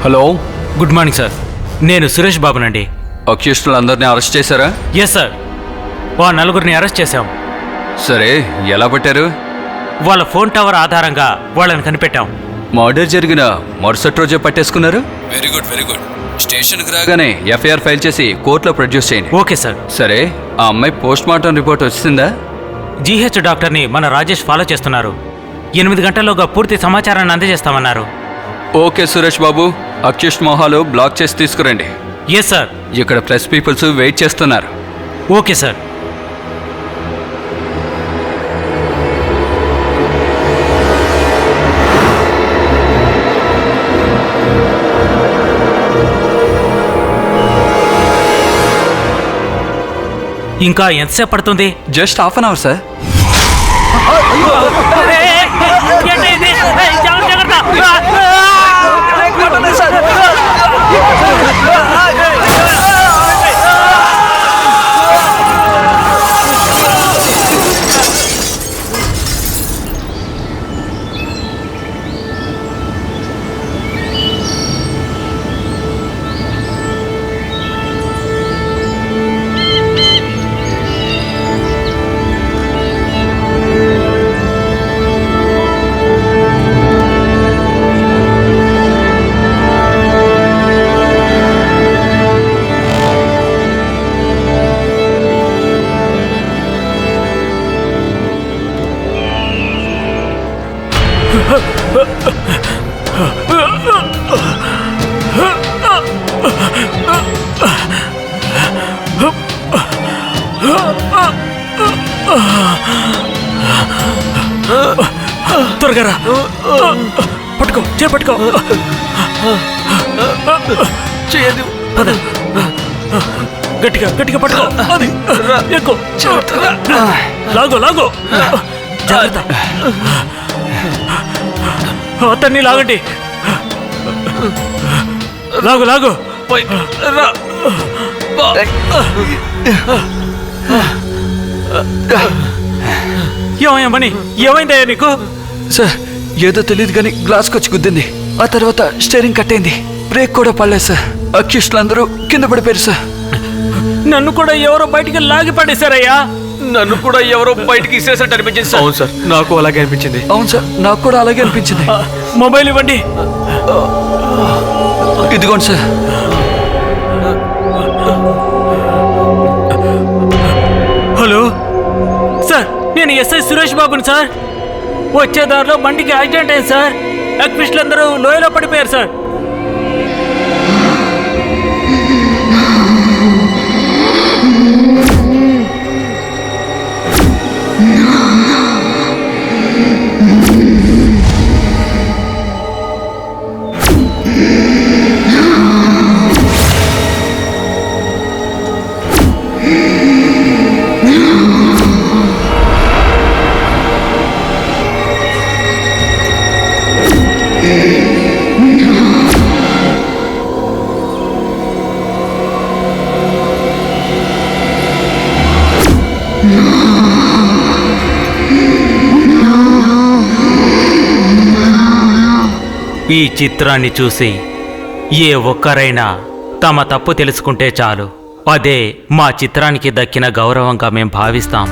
హలో, గుడ్ మార్నింగ్ సార్. నేను సురేష్ బాబునండి. అక్యూస్టులందరినీ అరెస్ట్ చేశారా? Yes sir. నలుగురిని అరెస్ట్ చేశాం. సరే, ఎలా పట్టారు? వాళ్ళ ఫోన్ టవర్ ఆధారంగా వాళ్ళని కనిపెట్టాం. మర్డర్ జరిగిన మరుసటి రోజే పట్టేసుకున్నారు? Very good very good. స్టేషన్కి రాగానే ఎఫ్ఐఆర్ ఫైల్ చేసి కోర్టులో ప్రొడ్యూస్ చేయండి. Okay sir. సరే, ఆ అమ్మాయి పోస్ట్ మార్టం రిపోర్ట్ వచ్చిందా? జీహెచ్ డాక్టర్ని మన రాజేష్ ఫాలో చేస్తున్నారు. 8 గంటల్లోగా పూర్తి సమాచారాన్ని అందజేస్తామన్నారు. ఓకే సురేష్ బాబు, అక్యూస్ట్ మొహాలు బ్లాక్ చేసి తీసుకురండి. Yes sir. ఇక్కడ ప్రెస్ పీపుల్స్ వెయిట్ చేస్తున్నారు. Okay sir. ఇంకా ఎంతసేపు పడుతుంది? Just half an hour sir. త్వరగా రా. పట్టుకో, చేపట్టుకో. చేయదు. గట్టిగా గట్టిగా పట్టుకో. అది ఎక్కువ. లాగో లాగో. జాగ్రత్త. అతన్ని లాగండి. లాగు లాగు. ఏమయ్యామని? ఏమైందయ్యా నీకు? సార్, ఏదో తెలియదు కానీ గ్లాస్కి వచ్చి గుద్దింది. ఆ తర్వాత స్టీరింగ్ కట్టయింది. బ్రేక్ కూడా పడలేదు సార్. అక్యూస్టులందరూ కింద పడిపోయారు సార్. నన్ను కూడా ఎవరో బయటికి లాగి పడేశారయ్యా. నన్ను కూడా ఎవరో బయటికి ఇసిరేసినట్టు అనిపించింది సార్. అవును సార్, నాకు అలాగే అనిపించింది. అవును సార్, నాకు కూడా అలాగే అనిపించింది. మొబైల్ ఇవ్వండి. ఇదిగోండి సార్. హలో సార్, నేను ఎస్ఐ సురేష్ బాబుని సార్. వచ్చే దారిలో బండికి యాక్సిడెంట్ అయింది సార్. యాక్టివిస్టులందరూ లోయలో పడిపోయారు సార్. ఈ చిత్రాన్ని చూసి ఏ ఒక్కరైనా తమ తప్పు తెలుసుకుంటే చాలు. అదే మా చిత్రానికి దక్కిన గౌరవంగా మేం భావిస్తాం.